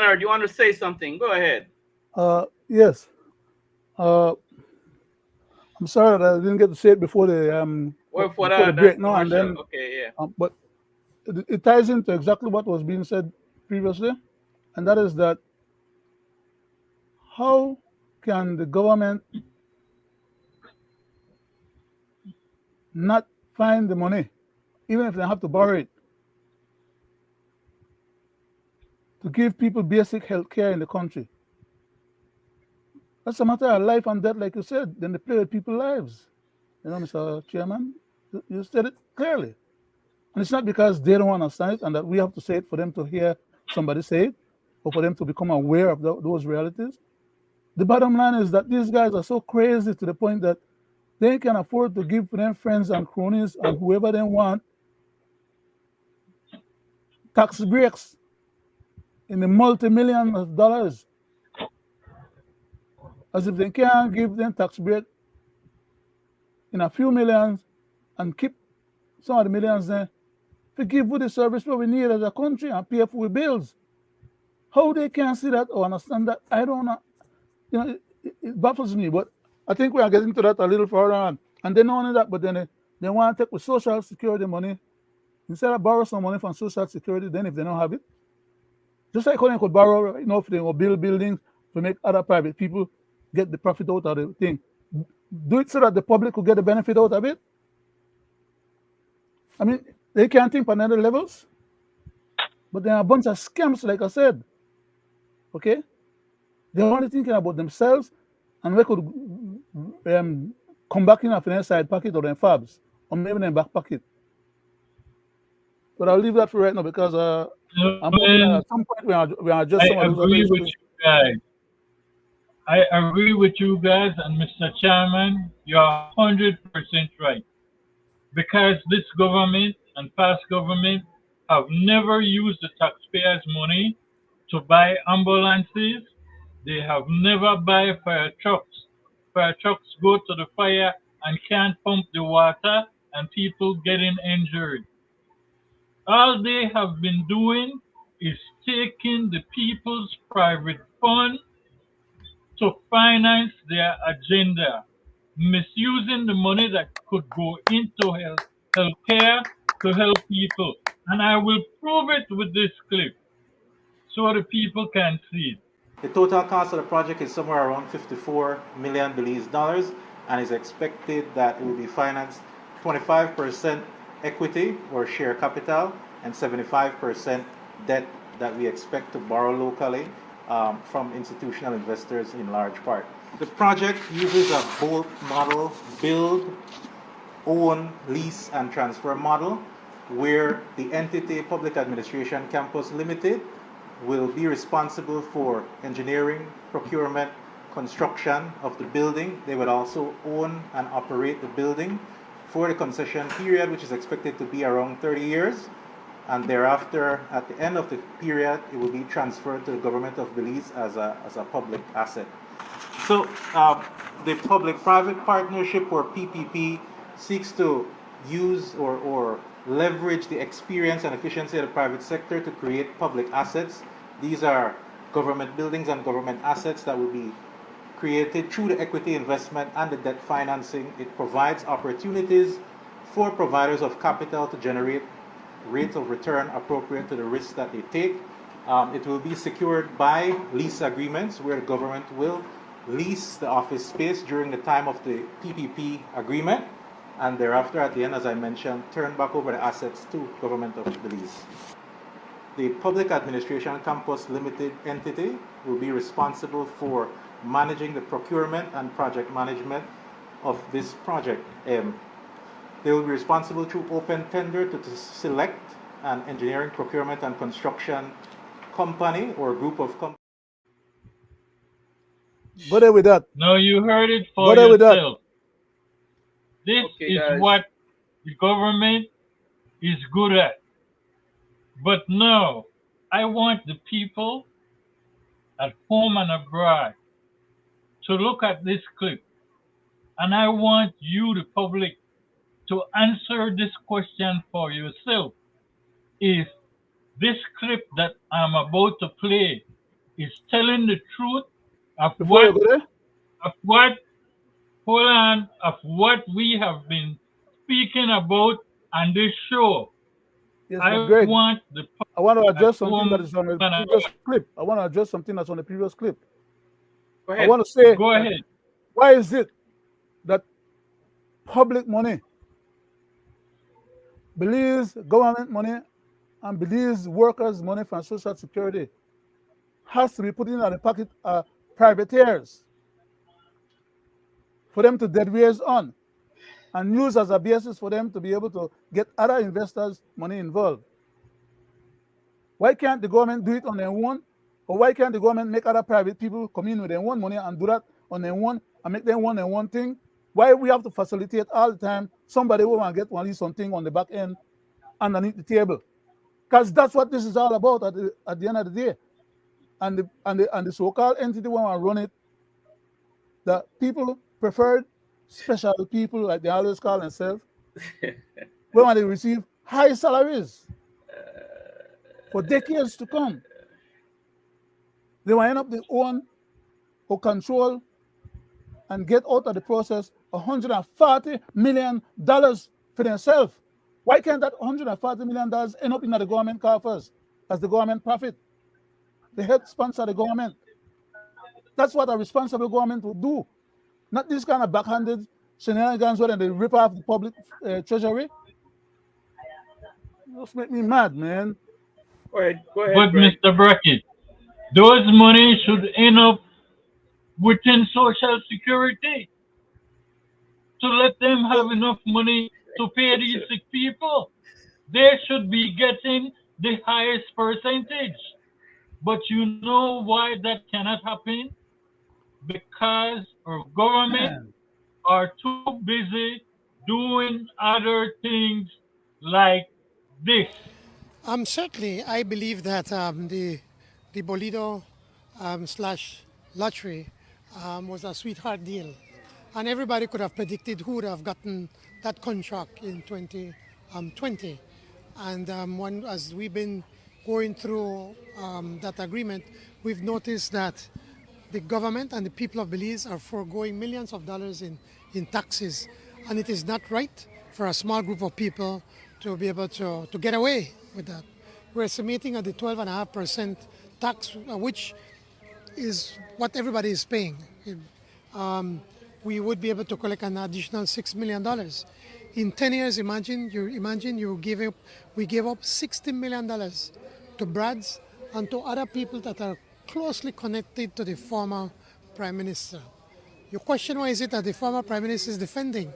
Leonard, you want to say something? Go ahead. Yes. Uh, I'm sorry that I didn't get to say it Well, for before the that break. No, and commercial. then Okay, yeah. but it ties into exactly what was being said previously, and that is that how can the government not find the money, even if they have to borrow it, to give people basic health care in the country? That's a matter of life and death, like you said. Then they play with people's lives. Mr. Chairman, you said it clearly. And it's not because they don't understand it and that we have to say it for them to hear somebody say it or for them to become aware of those realities. The bottom line is that these guys are so crazy to the point that they can afford to give their friends and cronies and whoever they want tax breaks in the multi-millions of dollars, as if they can't give them tax break in a few millions and keep some of the millions there to give with the service what we need as a country and pay for the bills. How they can see that or understand that, I don't know. It baffles me. But I think we are getting to that a little further on. And then not only that, but then they want to take the social security money instead of borrow some money from social security. Then if they don't have it, just like how they could borrow, if they will build buildings to make other private people get the profit out of the thing, do it so that the public will get the benefit out of it. I mean, they can't think on other levels, but there are a bunch of scams, like I said. Okay, they're only thinking about themselves, and they could come back in their side pocket or their fabs, or maybe their back pocket. But I'll leave that for right now because I'm hoping that at some point we are just I some of those other agree with issues. you guys. I agree with you guys, and Mr. Chairman, you're 100% right. Because this government and past government have never used the taxpayers' money to buy ambulances. They have never buy fire trucks. Fire trucks go to the fire and can't pump the water and people getting injured. All they have been doing is taking the people's private fund to finance their agenda, misusing the money that could go into health care to help people. And I will prove it with this clip so the people can see it. The total cost of the project is somewhere around 54 million Belize dollars and is expected that it will be financed 25% equity or share capital and 75% debt that we expect to borrow locally from institutional investors in large part. The project uses a BOLT model, build, own, lease, and transfer model, where the entity Public Administration Campus Limited will be responsible for engineering, procurement, construction of the building. They would also own and operate the building for the concession period, which is expected to be around 30 years. And thereafter, at the end of the period, it will be transferred to the government of Belize as a public asset. So the public-private partnership, or PPP, seeks to use or leverage the experience and efficiency of the private sector to create public assets. These are government buildings and government assets that will be created through the equity investment and the debt financing. It provides opportunities for providers of capital to generate rates of return appropriate to the risks that they take. It will be secured by lease agreements where the government will lease the office space during the time of the PPP agreement, and thereafter, at the end, as I mentioned, turn back over the assets to government of Belize. The Public Administration Campus Limited entity will be responsible for managing the procurement and project management of this project. They will be responsible through open tender to select an engineering, procurement, and construction company or group of companies. Go there with that. Now you heard it for Go there with that. yourself. This Okay, is guys. what the government is good at. But now, I want the people at home and abroad to look at this clip. And I want you, the public, to answer this question for yourself. If this clip that I'm about to play is telling the truth of Before you what go there, of what hold on of what we have been speaking about on this show. yes, I but Greg, want the I want to public at address something that home is on the and previous clip. I want to address something that's on the previous clip. Go I ahead. want to say go that ahead. why is it that public money, Belize government money, and Belize workers' money from Social Security has to be put in the pocket of privateers for them to dead weighs on and use as a basis for them to be able to get other investors' money involved? Why can't the government do it on their own? Or why can't the government make other private people come in with their own money and do that on their own and make them their own thing? Why we have to facilitate all the time somebody who want to get only something on the back end underneath the table? Because that's what this is all about at the end of the day. And the so-called entity when I run it, the people preferred special people, like they always call themselves, when they receive high salaries for decades to come. They will end up they own or control and get out of the process $140 million for themselves. Why can't that $140 million end up in the government coffers as the government profit? They help sponsor the government. That's what a responsible government would do. Not this kind of backhanded shenanigans where they rip off the public treasury. Just make me mad, man. Go ahead. Go ahead, But Greg. Mr. Brackett, those money should end up within Social Security to let them have enough money to pay these sick people. They should be getting the highest percentage. But you know why that cannot happen? Because our government Man. are too busy doing other things like this. Certainly, I believe that the Bolido slash lottery was a sweetheart deal, and everybody could have predicted who would have gotten that contract in 2020. And as we've been going through that agreement, we've noticed that the government and the people of Belize are foregoing millions of dollars in taxes. And it is not right for a small group of people to be able to get away with that. We're estimating at the 12.5% tax, which is what everybody is paying. We would be able to collect an additional $6 million. In 10 years, we gave up $60 million to Brads and to other people that are closely connected to the former Prime Minister. You question why is it that the former Prime Minister is defending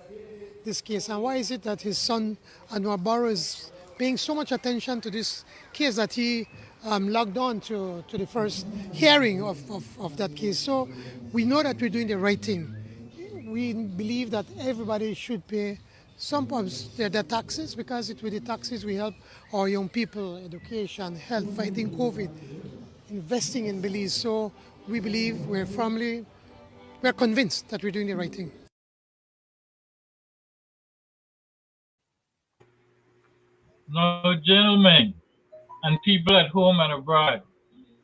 this case, and why is it that his son Anwar Barrow is paying so much attention to this case that he logged on to the first hearing of that case. So we know that we're doing the right thing. We believe that everybody should pay some of their taxes, because with the taxes we help our young people, education, health, fighting COVID, investing in Belize. So we believe we're convinced that we're doing the right thing. Now, gentlemen, and people at home and abroad,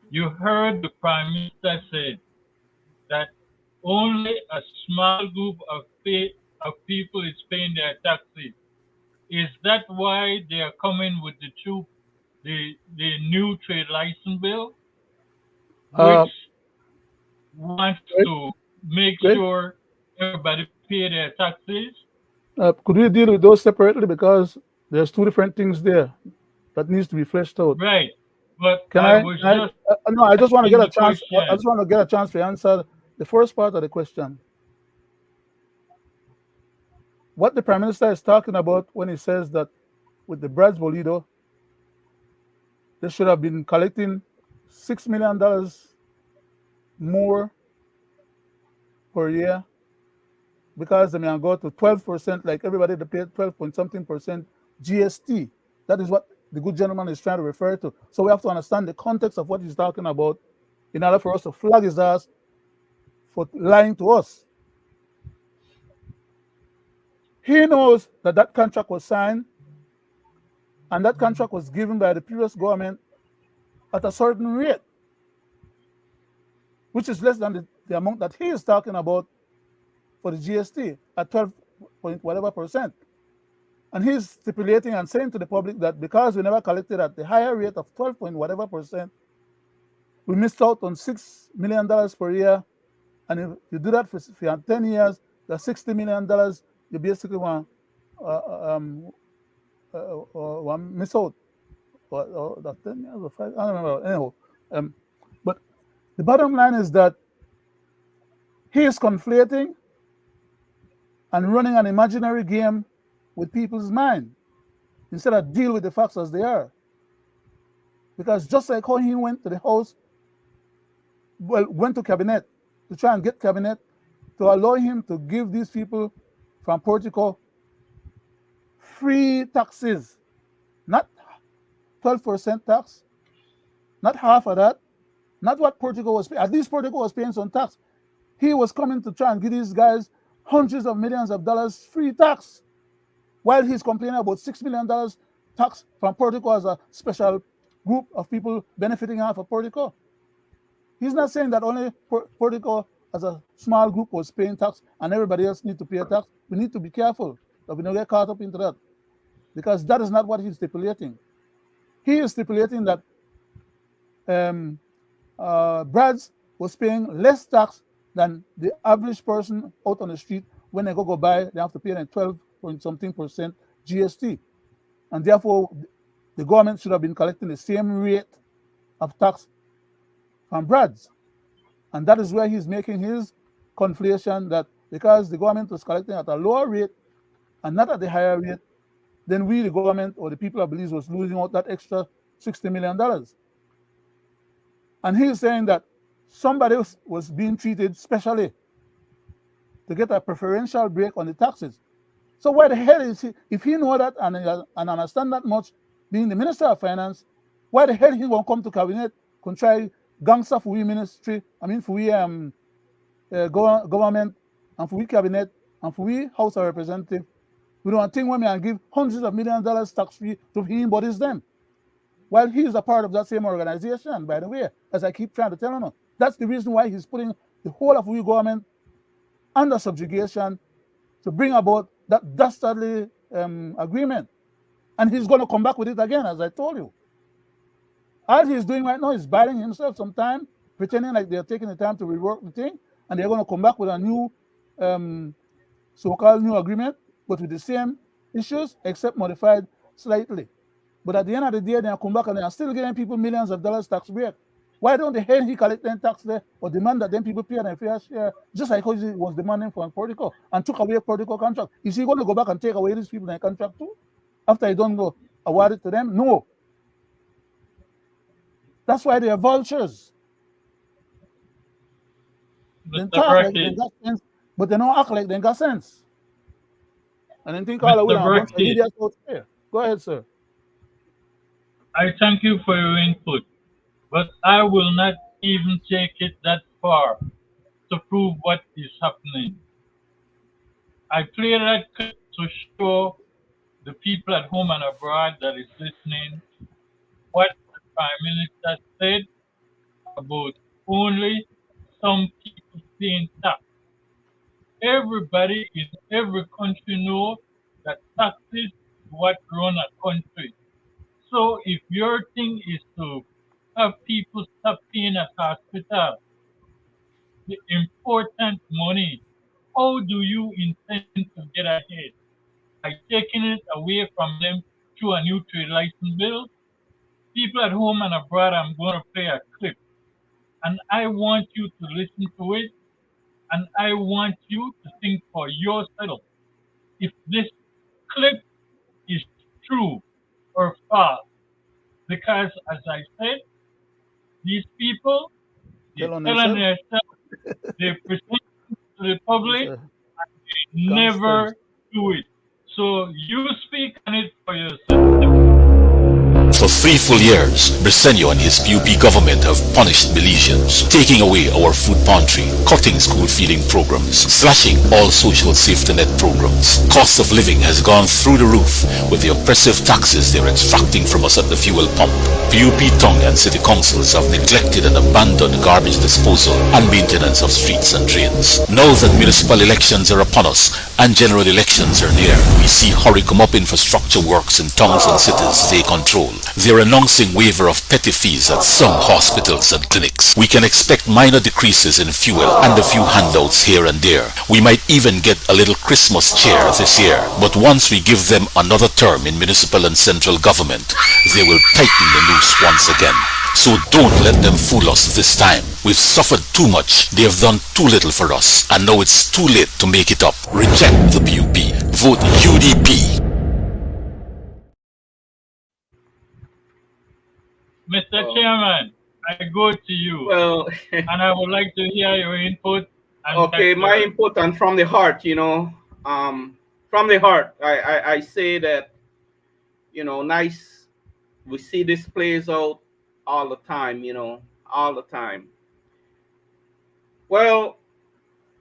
you heard the Prime Minister say that only a small group of people is paying their taxes. Is that why they are coming with the new trade license bill, Uh, which wants Greg, to make Greg, sure everybody pay their taxes? could we deal with those separately, because there's two different things there that needs to be fleshed out. Right. But Can I I? was I just no, I just want to asking get a the chance. I question. just want to get a chance to answer the first part of the question. What the Prime Minister is talking about when he says that with the Brads Bolido, they should have been collecting $6 million more per year, because they may go to 12%, like everybody they pay 12 point something percent GST. That is what the good gentleman is trying to refer to. So we have to understand the context of what he's talking about in order for us to flag his ass for lying to us. He knows that that contract was signed and that contract was given by the previous government at a certain rate. which is less than the amount that he is talking about for the GST at 12 point whatever percent. And he's stipulating and saying to the public that because we never collected at the higher rate of 12 point whatever percent, we missed out on $6 million per year. And if you do that for 10 years, that's $60 million. You basically want miss out. Or that 10 years or 5, I don't remember. Anyhow, but the bottom line is that he is conflating and running an imaginary game with people's mind instead of deal with the facts as they are. Because just like how he went to the house, went to cabinet to try and get cabinet to allow him to give these people from Puerto Rico free taxes, not 12% tax, not half of that, not what Puerto Rico was paying. At least Puerto Rico was paying some tax. He was coming to try and give these guys hundreds of millions of dollars free tax, while he's complaining about $6 million tax from Puerto Rico as a special group of people benefiting out of Puerto Rico. He's not saying that only Puerto Rico as a small group was paying tax and everybody else need to pay a tax. We need to be careful that we don't get caught up into that, because that is not what he's stipulating. He is stipulating that Brads was paying less tax than the average person out on the street. When they go buy, they have to pay 12 point something percent GST. And therefore, the government should have been collecting the same rate of tax from Brads. And that is where he's making his conflation, that because the government was collecting at a lower rate and not at the higher rate, then we, the government or the people of Belize, was losing out that extra $60 million. And he's saying that somebody else was being treated specially to get a preferential break on the taxes. So why the hell is he, if he know that and understand that much, being the Minister of Finance, why the hell he won't come to cabinet, can try gangster for we ministry, for we government, and for we cabinet, and for we House of Representatives? We don't think women and give hundreds of millions of dollars tax free to him bodies them. While he is a part of that same organization, by the way, as I keep trying to tell him. That's the reason why he's putting the whole of we government under subjugation to bring about that dastardly agreement. And he's going to come back with it again, as I told you. All he's doing right now is buying himself some time, pretending like they're taking the time to rework the thing, and they're going to come back with a new so-called new agreement, but with the same issues, except modified slightly. But at the end of the day, they'll come back and they're still giving people millions of dollars tax break. Why don't they hate he collect them tax there or demand that them people pay their fair share, just like how he was demanding from Puerto Rico and took away Puerto Rico contract? Is he going to go back and take away these people their contract too? After he don't go award it to them? No. That's why they are vultures. They talk like they got sense, but they don't act like they got sense. And then think all the way around. Go ahead, sir. I thank you for your input, but I will not even take it that far to prove what is happening. I play that clip to show the people at home and abroad that is listening what the Prime Minister said about only some people paying tax. Everybody in every country knows that taxes is what run a country. So if your thing is to have people stop paying at hospital, the important money, how do you intend to get ahead? By taking it away from them through a new trade license bill? People at home and abroad, I'm going to play a clip. And I want you to listen to it. And I want you to think for yourself if this clip is true or false. Because, as I said, these people, they're telling themselves, they present it to the public, and they never do it. So you speak on it for yourself. For 3 full years, Briceño and his PUP government have punished Belizeans, taking away our food pantry, cutting school feeding programs, slashing all social safety net programs. Cost of living has gone through the roof with the oppressive taxes they're extracting from us at the fuel pump. PUP Tongue and city councils have neglected and abandoned garbage disposal and maintenance of streets and drains. Now that municipal elections are upon us and general elections are near, we see hurry come up infrastructure works in towns and cities they control. They're announcing waiver of petty fees at some hospitals and clinics. We can expect minor decreases in fuel and a few handouts here and there. We might even get a little Christmas cheer this year. But once we give them another term in municipal and central government, they will tighten the noose once again. So don't let them fool us this time. We've suffered too much, they have done too little for us, and now it's too late to make it up. Reject the PUP. Vote UDP. Mr. Chairman, I go to you. Well, and I would like to hear your input. And okay, my input, and from the heart, from the heart, I say that, nice, we see this plays out all the time, all the time. Well,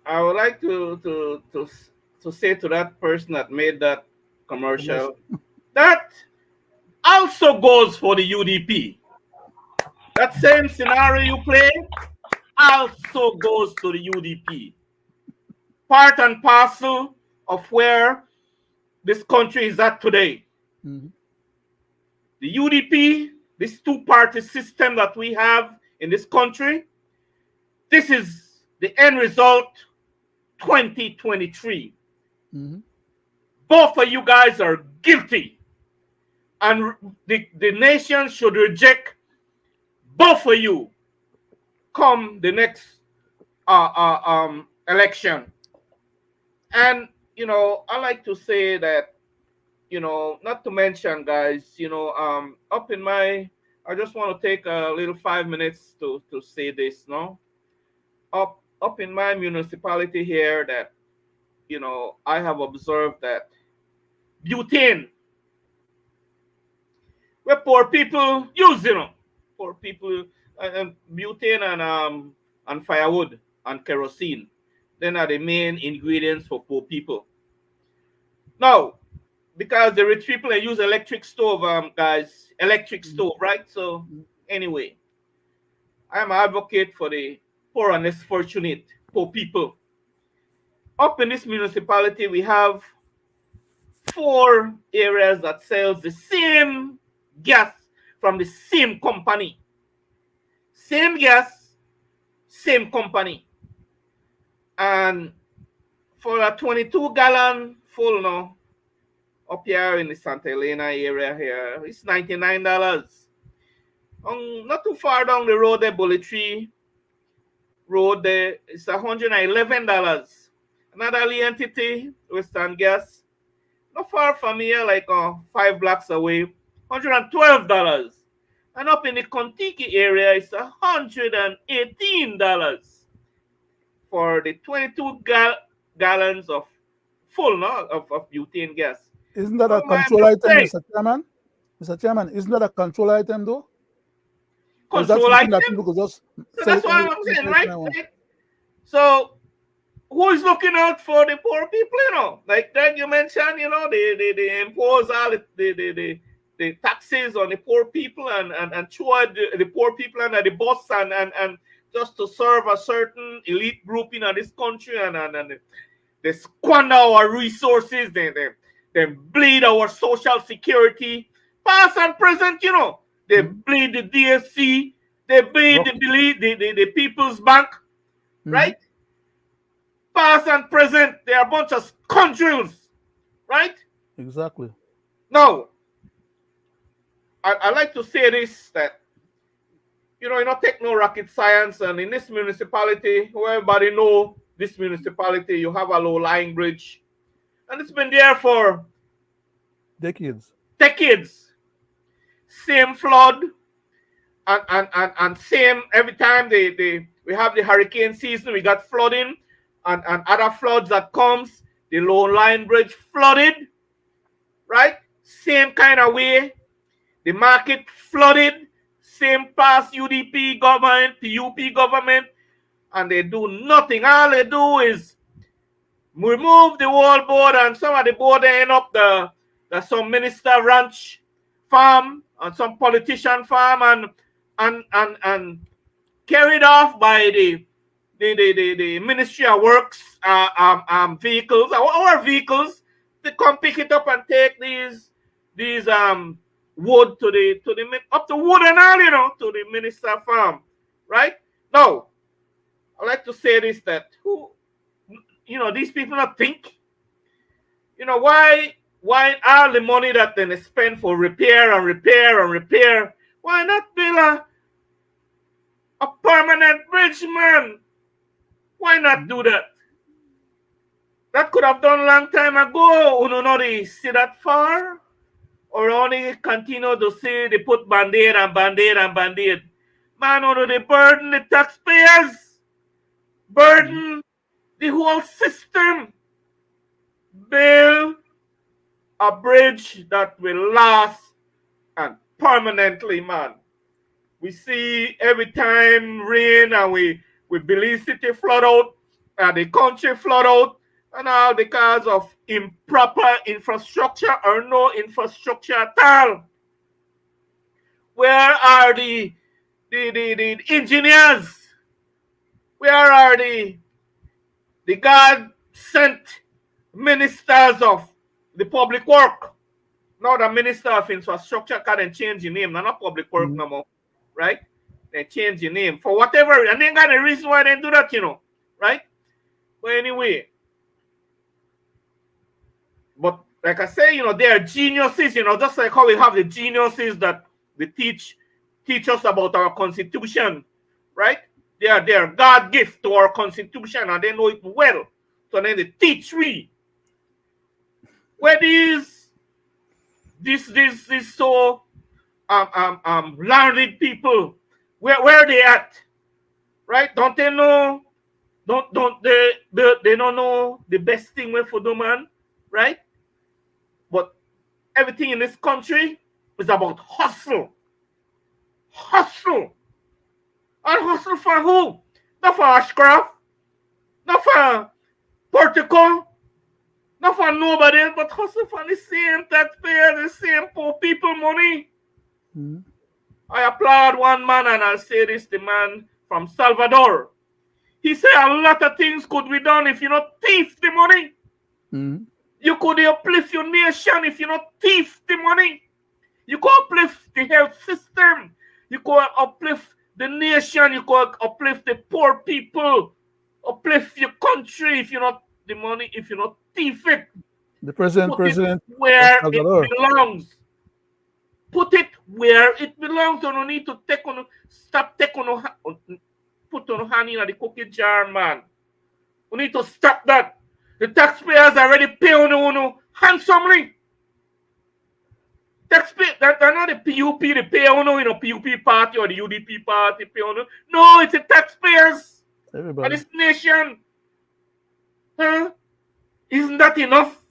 I would like to say to that person that made that commercial, that also goes for the UDP. That same scenario you play also goes to the UDP. Part and parcel of where this country is at today. Mm-hmm. The UDP, this two-party system that we have in this country, this is the end result 2023. Mm-hmm. Both of you guys are guilty. And the nation should reject both of you come the next election. And, I like to say that, not to mention, guys, up in my, I just want to take a little 5 minutes to say this, no? Up in my municipality here that, I have observed that butane, where poor people use, poor people, and butane and firewood and kerosene. Then are the main ingredients for poor people. Now, because the rich people use electric stove, guys, electric stove, right? So anyway, I am an advocate for the poor and less fortunate poor people. Up in this municipality, we have 4 areas that sells the same gas from the same company. Same gas, same company. And for a 22-gallon full now, up here in the Santa Elena area here, it's $99. Not too far down the road there, Bullet Tree Road there, it's $111. Another entity, Western Gas, not far from here, like 5 blocks away, $112. And up in the Contiki area, it's $118 for the 22 gallons of full of butane gas. Isn't that a control item, Mr. Chairman? Mr. Chairman, isn't that a control item, though? Control item? That people could just so that's what I'm saying, right? So who is looking out for the poor people, Like that you mentioned, they impose all the taxes on the poor people and throw the poor people under the bus and just to serve a certain elite group in this country and they squander our resources, they bleed our social security, past and present, they bleed the DSC, they bleed the People's Bank, right? Past and present, they are a bunch of scoundrels, right? Exactly. Now, I like to say this, that, you don't take no rocket science, and in this municipality, who everybody know this municipality, you have a low-lying bridge, and it's been there for decades. Same flood, and same every time we have the hurricane season, we got flooding, and other floods that comes, the low-lying bridge flooded, right? Same kind of way. The market flooded, same past UDP government, PUP government, and they do nothing. All they do is remove the whole board, and some of the board end up some minister ranch farm and some politician farm, and carried off by the Ministry of Works vehicles, our vehicles. They come pick it up and take these wood to the up the wood and all, to the minister farm, right? Now, I like to say this, that these people not think, why all the money that they spend for repair and repair and repair, why not build a permanent bridge, man? Why not do that? That could have done long time ago. You know, they see that far, or only continue to see they put band-aid and band-aid and band-aid. Man, they burden the taxpayers, burden the whole system. Build a bridge that will last and permanently, man. We see every time rain and we Belize City flood out and the country flood out, and all because of improper infrastructure or no infrastructure at all. Where are the engineers? Where are the God sent ministers of the public work? Now the minister of infrastructure can't change the name. They're not public work no more, right? They change the name for whatever, and they got a reason why they do that, right? But anyway, but like I say, they are geniuses, just like how we have the geniuses that they teach us about our constitution, right? They are God gift to our constitution, and they know it well. So then they teach we. Where these so learned people, where they at, right? Don't they know? Don't they don't know the best thing way for do, man, right? But everything in this country is about hustle. Hustle. And hustle for who? Not for Ashcraft, not for Portico, not for nobody else, but hustle for the same taxpayer, the same poor people money. I applaud one man, and I'll say this, the man from Salvador. He said a lot of things could be done if you not thief the money. You could uplift your nation if you not thief the money. You could uplift the health system. You could uplift the nation. You could uplift the poor people. Uplift your country if you not the money, if you not thief it. The president where it belongs. Put it where it belongs. You don't need to stop put on hand in the cookie jar, man. We need to stop that. The taxpayers already pay on handsomely. Taxpayer, that's not the PUP, the pay on PUP party or the UDP party pay on. No, it's the taxpayers. Everybody. And this nation. Huh? Isn't that enough?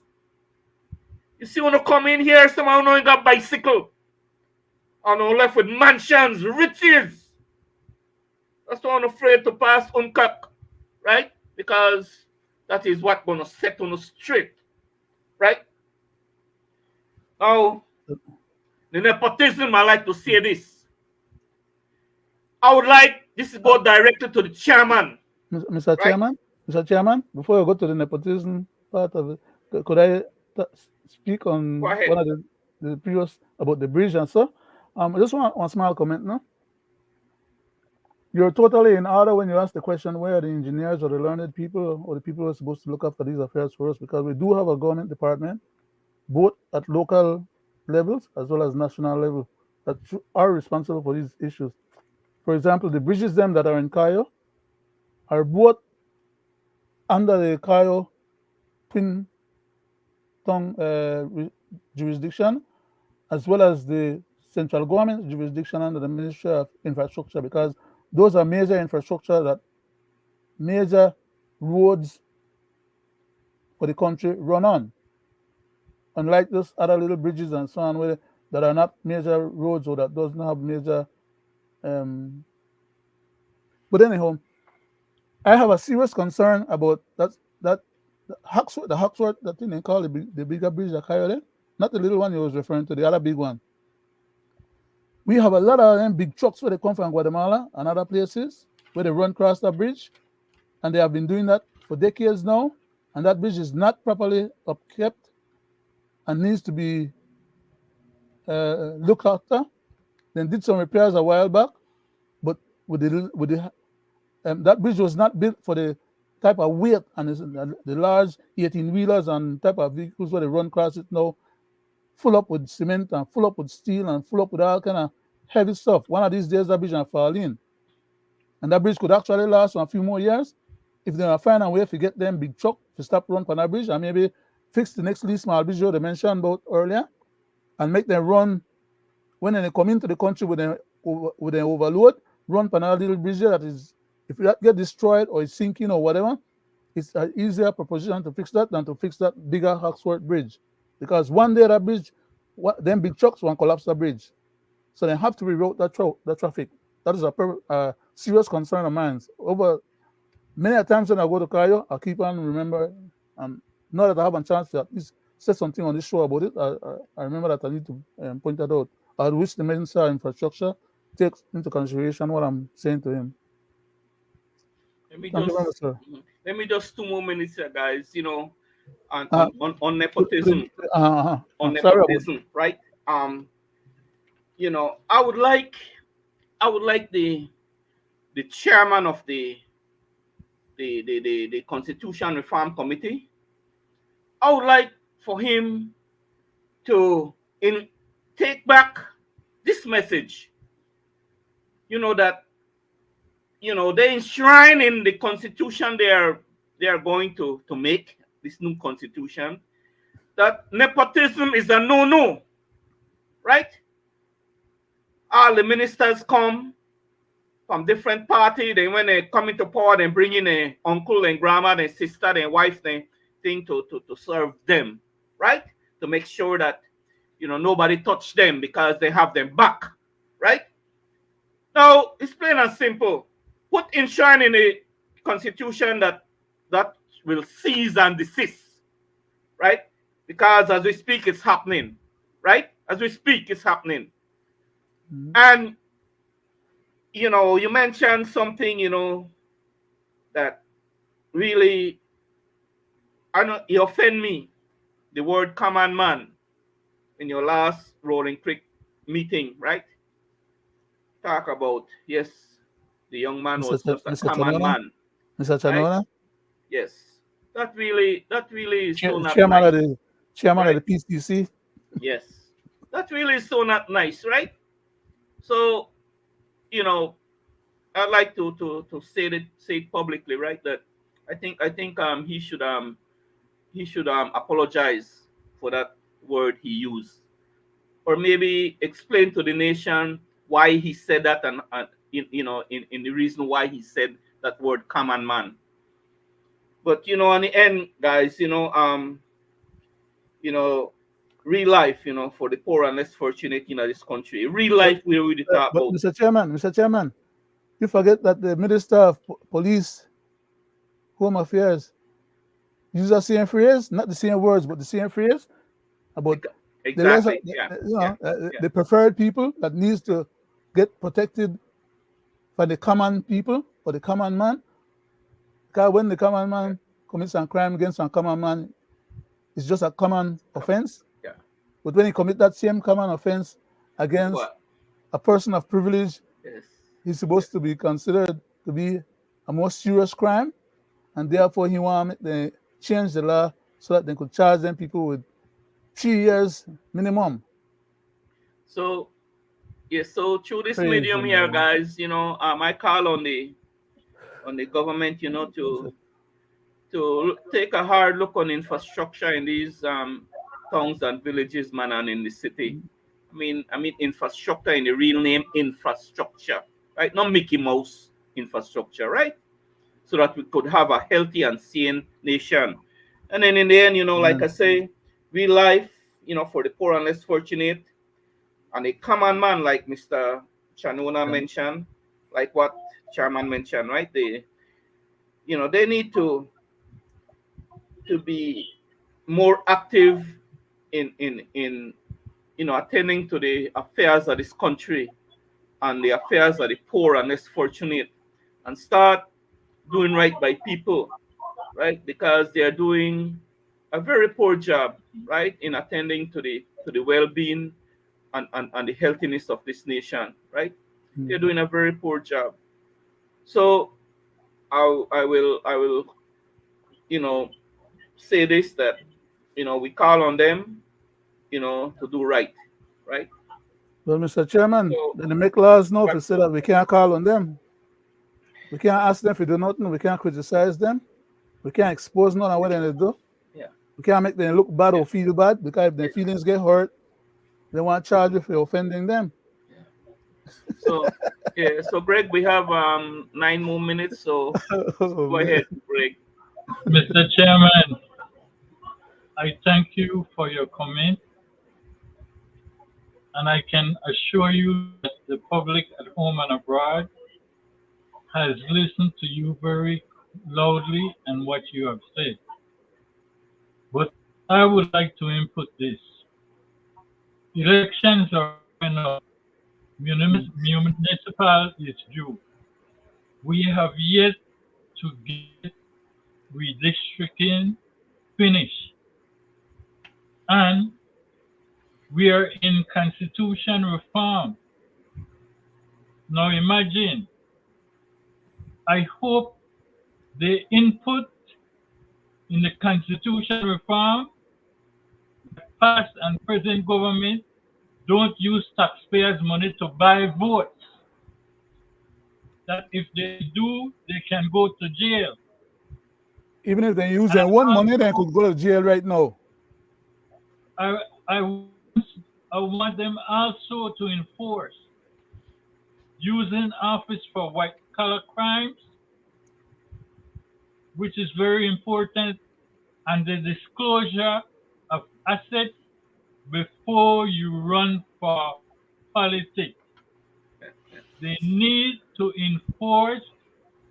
You see, when you come in here, someone know you got bicycle. And you left with mansions, riches. That's why I'm afraid to pass uncut, right? Because that is what's going to set on the straight, right? Now, the nepotism, I like to say this. I would like this to go directly to the chairman. Mr. Right? Chairman? Mr. Chairman, before you go to the nepotism part of it, could I speak on one of the previous about the bridge and so? I just want one small comment, no? You're totally in order when you ask the question where are the engineers or the learned people or the people who are supposed to look after these affairs for us, because we do have a government department, both at local levels as well as national level, that are responsible for these issues. For example, the bridges them that are in Cayo are both under the Cayo Twin Tongue jurisdiction, as well as the central government jurisdiction under the Ministry of Infrastructure, because those are major infrastructure that major roads for the country run on. Unlike those other little bridges and so on, where that are not major roads or that doesn't have major. Um, but anyhow, I have a serious concern about that the Hawksworth, that thing they call the bigger bridge, the Coyote, not the little one you was referring to, the other big one. We have a lot of them big trucks where they come from Guatemala and other places where they run across that bridge, and they have been doing that for decades now, and that bridge is not properly upkept and needs to be looked after. Then did some repairs a while back, but that bridge was not built for the type of weight and the large 18-wheelers and type of vehicles where they run across it now, full up with cement and full up with steel and full up with all kind of heavy stuff. One of these days that bridge will fall in. And that bridge could actually last for a few more years if they find a way to get them big truck to stop run on that bridge and maybe fix the next least small bridge they mentioned about earlier and make them run when they come into the country with an overload, run on a little bridge that is, if that get destroyed or it's sinking or whatever, it's an easier proposition to fix that than to fix that bigger Hawksworth bridge. Because one day that bridge, them big trucks won't collapse the bridge. So they have to reroute that traffic. That is a serious concern of mine. Over many times when I go to Cayo, I keep on remember, now that I have a chance to at least say something on this show about it, I remember that I need to point that out. I wish the Minister of Infrastructure takes into consideration what I'm saying to him. Let me just 2 more minutes here, guys. On nepotism. On nepotism, right? I would like the chairman of the Constitution Reform Committee. I would like for him to take back this message. That they enshrine in the Constitution they are going to make this new Constitution that nepotism is a no-no, right? All the ministers come from different parties. Then when they come into power, they bring in a uncle and grandma, and sister, and wife, thing to serve them, right? To make sure that nobody touch them because they have them back, right? Now it's plain and simple. Put enshrine in the Constitution that will cease and desist, right? Because as we speak, it's happening, right? As we speak, it's happening. Mm-hmm. And you mentioned something, that really, you offend me. The word common man in your last Rolling Creek meeting, right? Talk about, yes, the young man was just a common man. Mr. Chanona? Right? Yes. That really is so not chairman nice. Chairman of the PCC. Yes. That really is so not nice, right? So, I'd like to say it publicly, right? That I think he should apologize for that word he used, or maybe explain to the nation why he said that, and in the reason why he said that word common man. But in the end, guys, real life, for the poor and less fortunate in this country, real life we really talk about. Mr. Chairman, you forget that the Minister of Police, Home Affairs, use the same phrase, not the same words, but the same phrase about exactly. The preferred people that needs to get protected for the common people or the common man. Because when the common man commits a crime against a common man, it's just a common offense. Yeah. But when he commits that same common offense against a person of privilege, yes, he's supposed to be considered to be a more serious crime, and therefore he want to change the law so that they could charge them people with 3 years minimum. So, yes, so through this medium here, guys, I call on the government, to take a hard look on infrastructure in these towns and villages, man, and in the city. I mean infrastructure in the real name, infrastructure, right? Not Mickey Mouse infrastructure, right? So that we could have a healthy and sane nation. And then in the end, like I say, real life, for the poor and less fortunate, and a common man like Mr. Chanona mentioned, like what Chairman mentioned, right? They need to be more active in attending to the affairs of this country and the affairs of the poor and less fortunate, and start doing right by people, right? Because they are doing a very poor job, right, in attending to the well-being and the healthiness of this nation, right? They're doing a very poor job. So I will say this, that we call on them to do right. Well, Mr. Chairman, So, then they make laws now to say that we can't call on them. We can't ask them to do nothing. We can't criticize them. We can't expose none of what they do. yeah. We can't make them look bad or feel bad, because if their feelings get hurt, they want to charge you for offending them. So so Greg, we have 9 more minutes, so go ahead, Greg. Mr. Chairman, I thank you for your comment, and I can assure you that the public at home and abroad has listened to you very loudly and what you have said. But I would like to input this. Elections are coming up. Municipal is due. We have yet to get redistricting finished. And we are in constitution reform. Now imagine, I hope the input in the constitution reform, past and present government don't use taxpayers' money to buy votes. That if they do, they can go to jail. Even if they use their own money, they could go to jail right now. I want them also to enforce using office for white-collar crimes, which is very important, and the disclosure of assets before you run for politics. They need to enforce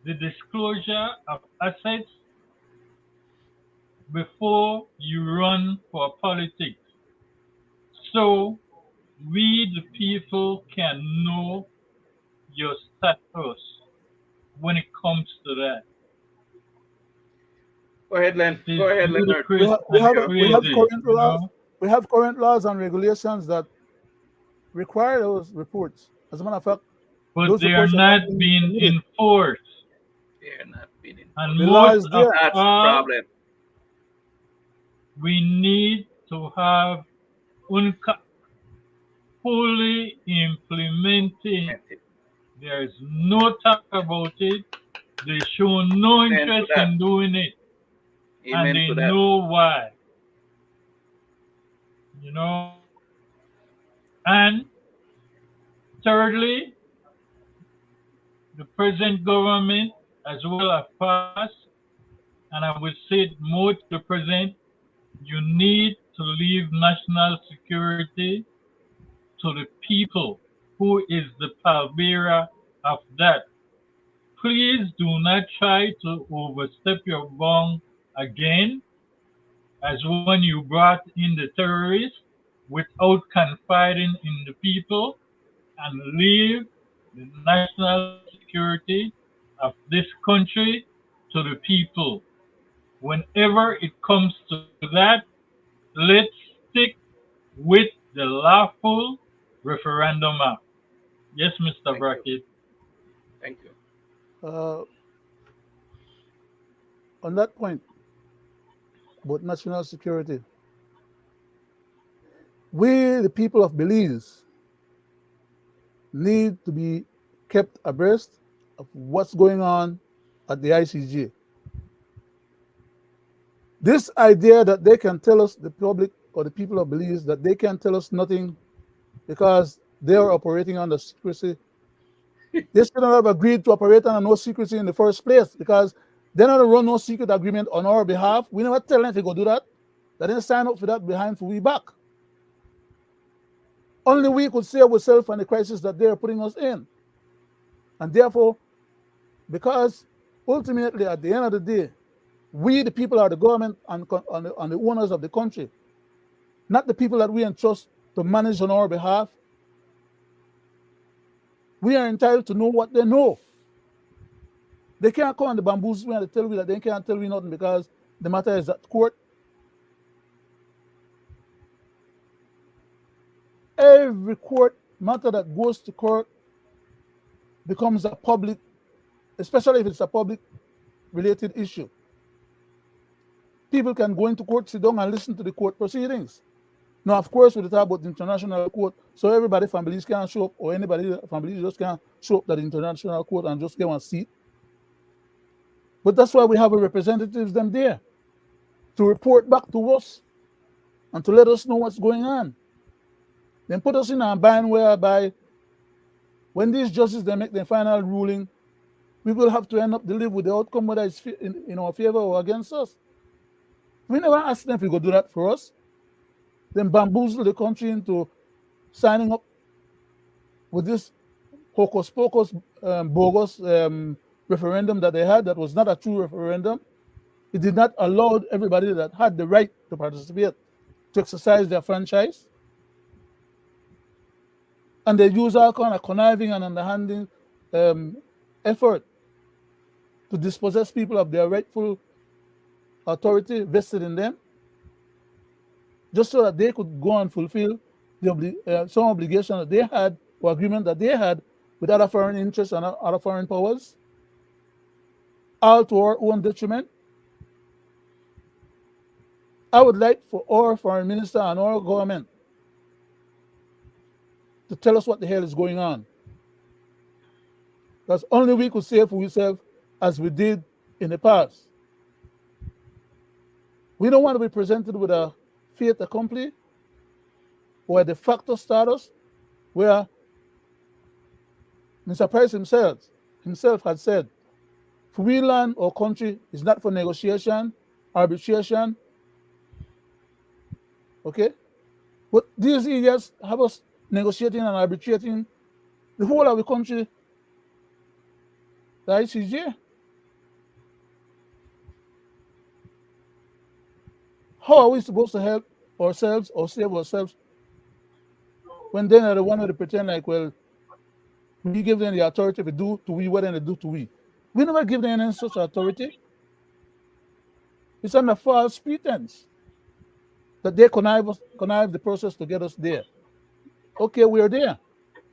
the disclosure of assets before you run for politics, so we the people can know your status when it comes to that. Go ahead, Len. Go ahead, Leonard. We have current laws and regulations that require those reports. As a matter of fact, but they are not being enforced. They are not being enforced. And most of that's the problem. We need to have fully implementing. There is no talk about it. They show no interest in doing it. Amen, and they know why. And thirdly, the present government as well as past, and I will say it more to the present, you need to leave national security to the people who is the pallbearer of that. Please do not try to overstep your bound again, as when you brought in the terrorists without confiding in the people, and leave the national security of this country to the people. Whenever it comes to that, let's stick with the lawful referendum act. Yes, Mr. Brackett. Thank you. On that point about national security, we, the people of Belize, need to be kept abreast of what's going on at the ICJ. This idea that they can tell us, the public or the people of Belize, that they can tell us nothing because they are operating under secrecy. They should not have agreed to operate under no secrecy in the first place, because they don't run no secret agreement on our behalf. We never tell them to go do that. They didn't sign up for that behind for we back. Only we could save ourselves from the crisis that they're putting us in. And therefore, because ultimately, at the end of the day, we, the people, are the government and the owners of the country, not the people that we entrust to manage on our behalf. We are entitled to know what they know. They can't come on the bamboos and tell me that they can't tell me nothing because the matter is at court. Every court matter that goes to court becomes a public, especially if it's a public related issue. People can go into court, sit down and listen to the court proceedings. Now, of course, we talk about the international court, so everybody from Belize can show up, or anybody from Belize just can show up at the international court and just get one seat. But that's why we have a representatives them there to report back to us and to let us know what's going on. Then put us in a bind whereby when these judges they make their final ruling, we will have to end up to live with the outcome whether it's in our favor or against us. We never asked them if we go do that for us. Then bamboozle the country into signing up with this hocus pocus bogus referendum that they had that was not a true referendum. It did not allow everybody that had the right to participate to exercise their franchise. And they use all kind of conniving and underhanding effort to dispossess people of their rightful authority vested in them, just so that they could go and fulfill some obligation that they had or agreement that they had with other foreign interests and other foreign powers, all to our own detriment. I would like for our foreign minister and our government to tell us what the hell is going on. Because only we could save for ourselves as we did in the past. We don't want to be presented with a fait accompli or a de facto status where Mr. Price himself had said, for we land or country is not for negotiation, arbitration, okay? But these idiots have us negotiating and arbitrating the whole of the country, the ICJ. How are we supposed to help ourselves or save ourselves when they are the one that pretend like, well, we give them the authority to do to we what they do to we. We never give them any such authority. It's under false pretense that they connive the process to get us there. Okay, we're there.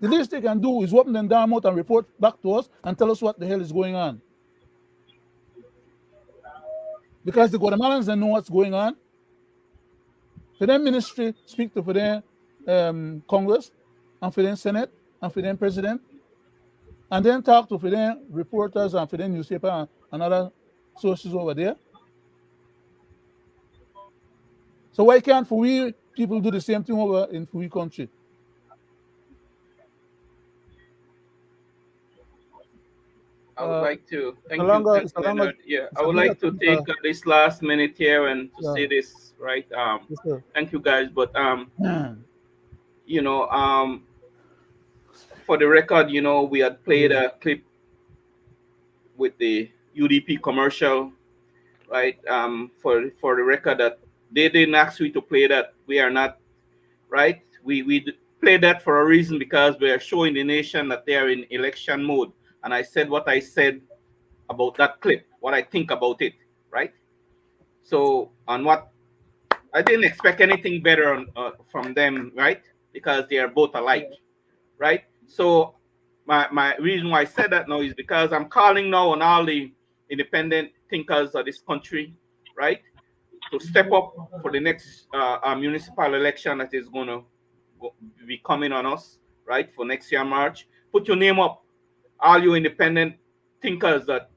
The least they can do is open them down out and report back to us and tell us what the hell is going on. Because the Guatemalans don't know what's going on. For their ministry, speak to for their Congress and for their Senate and for their president, and then talk to for their reporters and for their newspaper and other sources over there. So why can't for we people do the same thing over in for we country? I would like to thank you, Leonard. Yeah, I would like to take this last minute here and to say this, right? Thank you guys, but you know, for the record, you know, we had played a clip with the UDP commercial, right? For the record that they didn't ask me to play that. We are not, right? We played that for a reason because we are showing the nation that they are in election mode. And I said what I said about that clip, what I think about it, right? So, on what I didn't expect anything better from them, right? Because they are both alike, right? So, my reason why I said that now is because I'm calling now on all the independent thinkers of this country, right, to step up for the next municipal election that is going to be coming on us, right, for next year, March. Put your name up. All you independent thinkers that,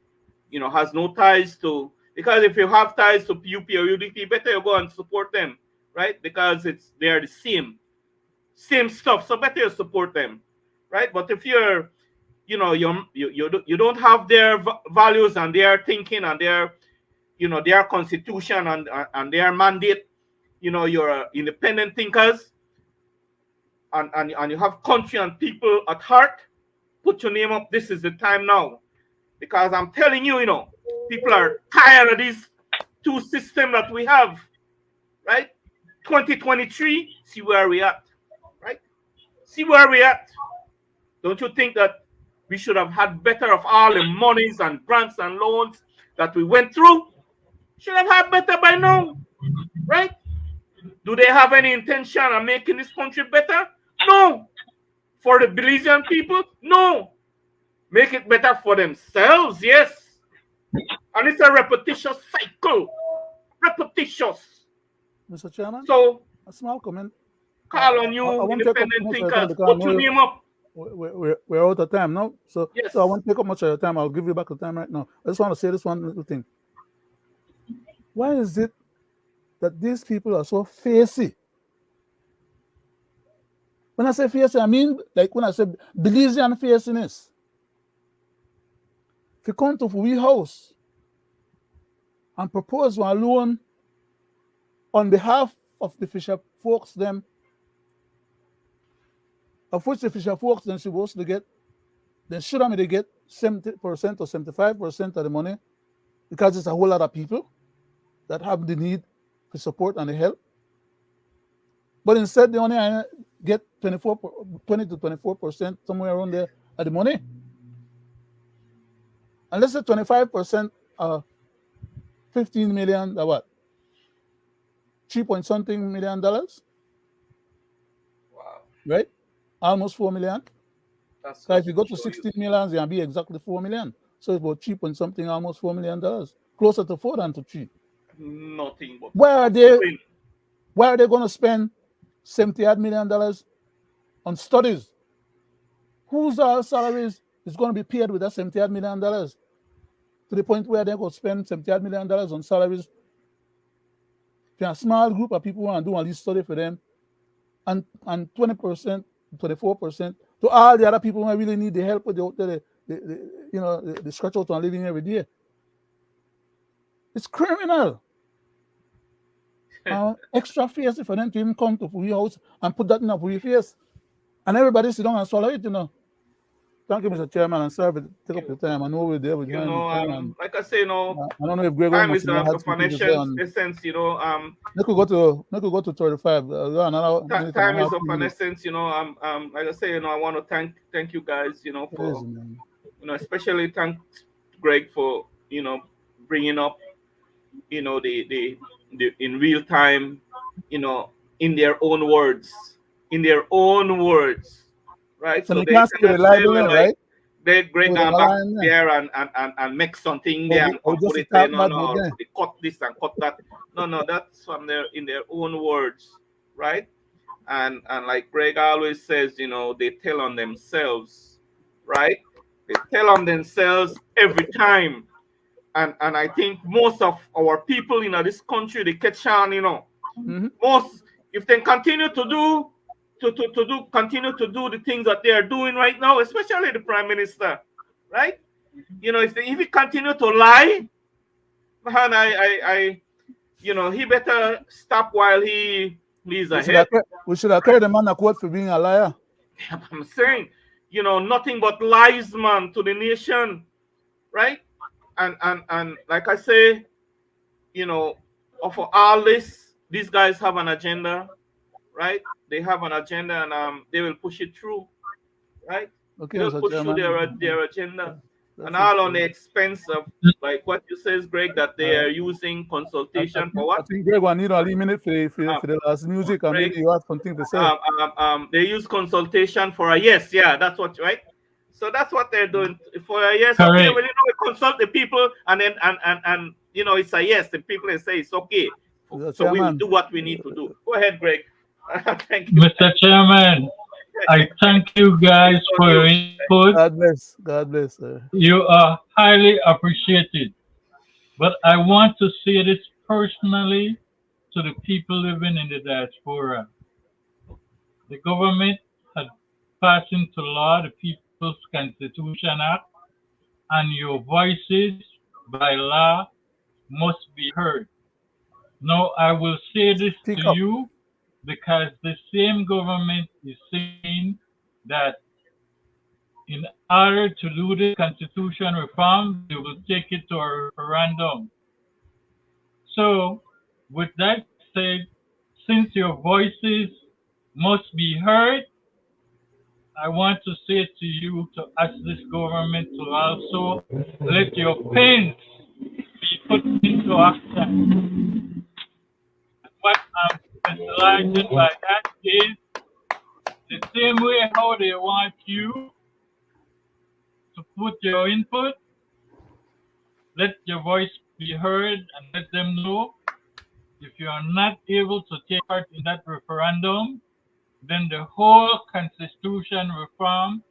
you know, has no ties to, because if you have ties to PUP or UDP, better you go and support them, right? Because they are the same stuff, so better you support them, right? But if you're, you know, you don't have their values and their thinking and their, you know, their constitution and their mandate, you know, you're independent thinkers, and you have country and people at heart, put your name up. This is the time now. Because I'm telling you, people are tired of these two systems that we have, right? 2023, see where we at, right? See where we at. Don't you think that we should have had better of all the monies and grants and loans that we went through? Should have had better by now, right? Do they have any intention of making this country better? No. For the Belizean people? No. Make it better for themselves, yes. And it's a repetitious cycle. Repetitious. Mr. Chairman, So, a small comment. call on you, I won't take up independent much of your time thinkers. because I Put your know name up. we're out of time now. So, Yes. so I won't take up much of your time. I'll give you back the time right now. I just want to say this one little thing. Why is it that these people are so facey? When I say facey, I mean like when I say Belizean faciness. If you come to we house and propose one loan on behalf of the fisher folks, them, of which the fisher folks then supposed to get, then should they get 70% or 75% of the money because it's a whole lot of people that have the need for support and the help. But instead, they only get 20 to 24%, somewhere around there, of the money. And let's say 25%, 15 million, what? 3-point-something million dollars. Wow. Right? Almost 4 million. So if you go to 16 million, it'll be exactly 4 million. So it's about 3-point-something, almost $4 million. Closer to 4 than to 3. Nothing but. Where are they going to spend $78 million on studies? Whose salaries is going to be paid with that $78 million? To the point where they're going to spend $78 million on salaries. If you're a small group of people who want to do a least study for them, and 20%, 24% to all the other people who really need the help with the scratch out on living every day. It's criminal. Extra face for them to even come to your house and put that in a your face. And everybody sit down and swallow it, Thank you, Mr. Chairman, and sorry for take up your time. I know we're there with like I say, I don't know if Gregory time is of an essence, They could go to 35. Time is of an essence, like I say, I want to thank you guys, for, especially thank Greg for, bringing up, the in real time, in their own words, right? So they can't say reliable, right? They Greg back there and make something there and put it there. No, they cut this and cut that. No, that's from in their own words, right? And like Greg always says, they tell on themselves, right? They tell on themselves every time. And I think most of our people in this country, they catch on, Most, if they continue to do the things that they are doing right now, especially the Prime Minister, right? If he continue to lie, man, he better stop while he's ahead. We should have carried the man a quote for being a liar. I'm saying, nothing but lies, man, to the nation, right? And like I say, for all this, these guys have an agenda, right? They have an agenda, and they will push it through, right? Okay, they'll push through their agenda, and all on the expense of, like what you says, Greg, that they are using consultation for what? I think Greg will need a minute for the last music, and maybe you have something to say. They use consultation for a yes, yeah, that's what, right? So that's what they're doing for a yes. Correct. Okay, well, we consult the people, and then and it's a yes. The people say it's okay. So we will do what we need to do. Go ahead, Greg. Thank you, Mr. Chairman. I thank you guys for your input. God bless, sir. You are highly appreciated. But I want to say this personally to the people living in the diaspora. The government had passed into law the People's Constitution Act, and your voices by law must be heard. Now I will say this to you because the same government is saying that in order to do the constitution reform, they will take it to a referendum. So, with that said, since your voices must be heard, I want to say to you to ask this government to also let your pains be put into action. What I'm specializing by that is the same way how they want you to put your input, let your voice be heard and let them know if you are not able to take part in that referendum, then the whole constitution reform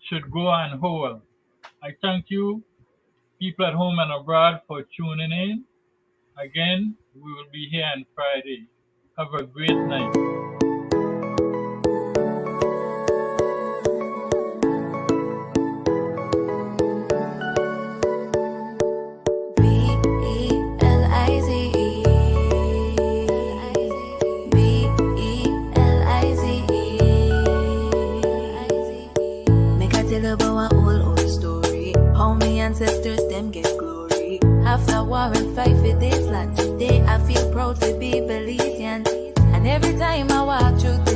should go on hold. I thank you, people at home and abroad, for tuning in. Again, we will be here on Friday. Have a great night. Ancestors, them get glory. After war and fight for this land, today I feel proud to be Belizean. And every time I walk through this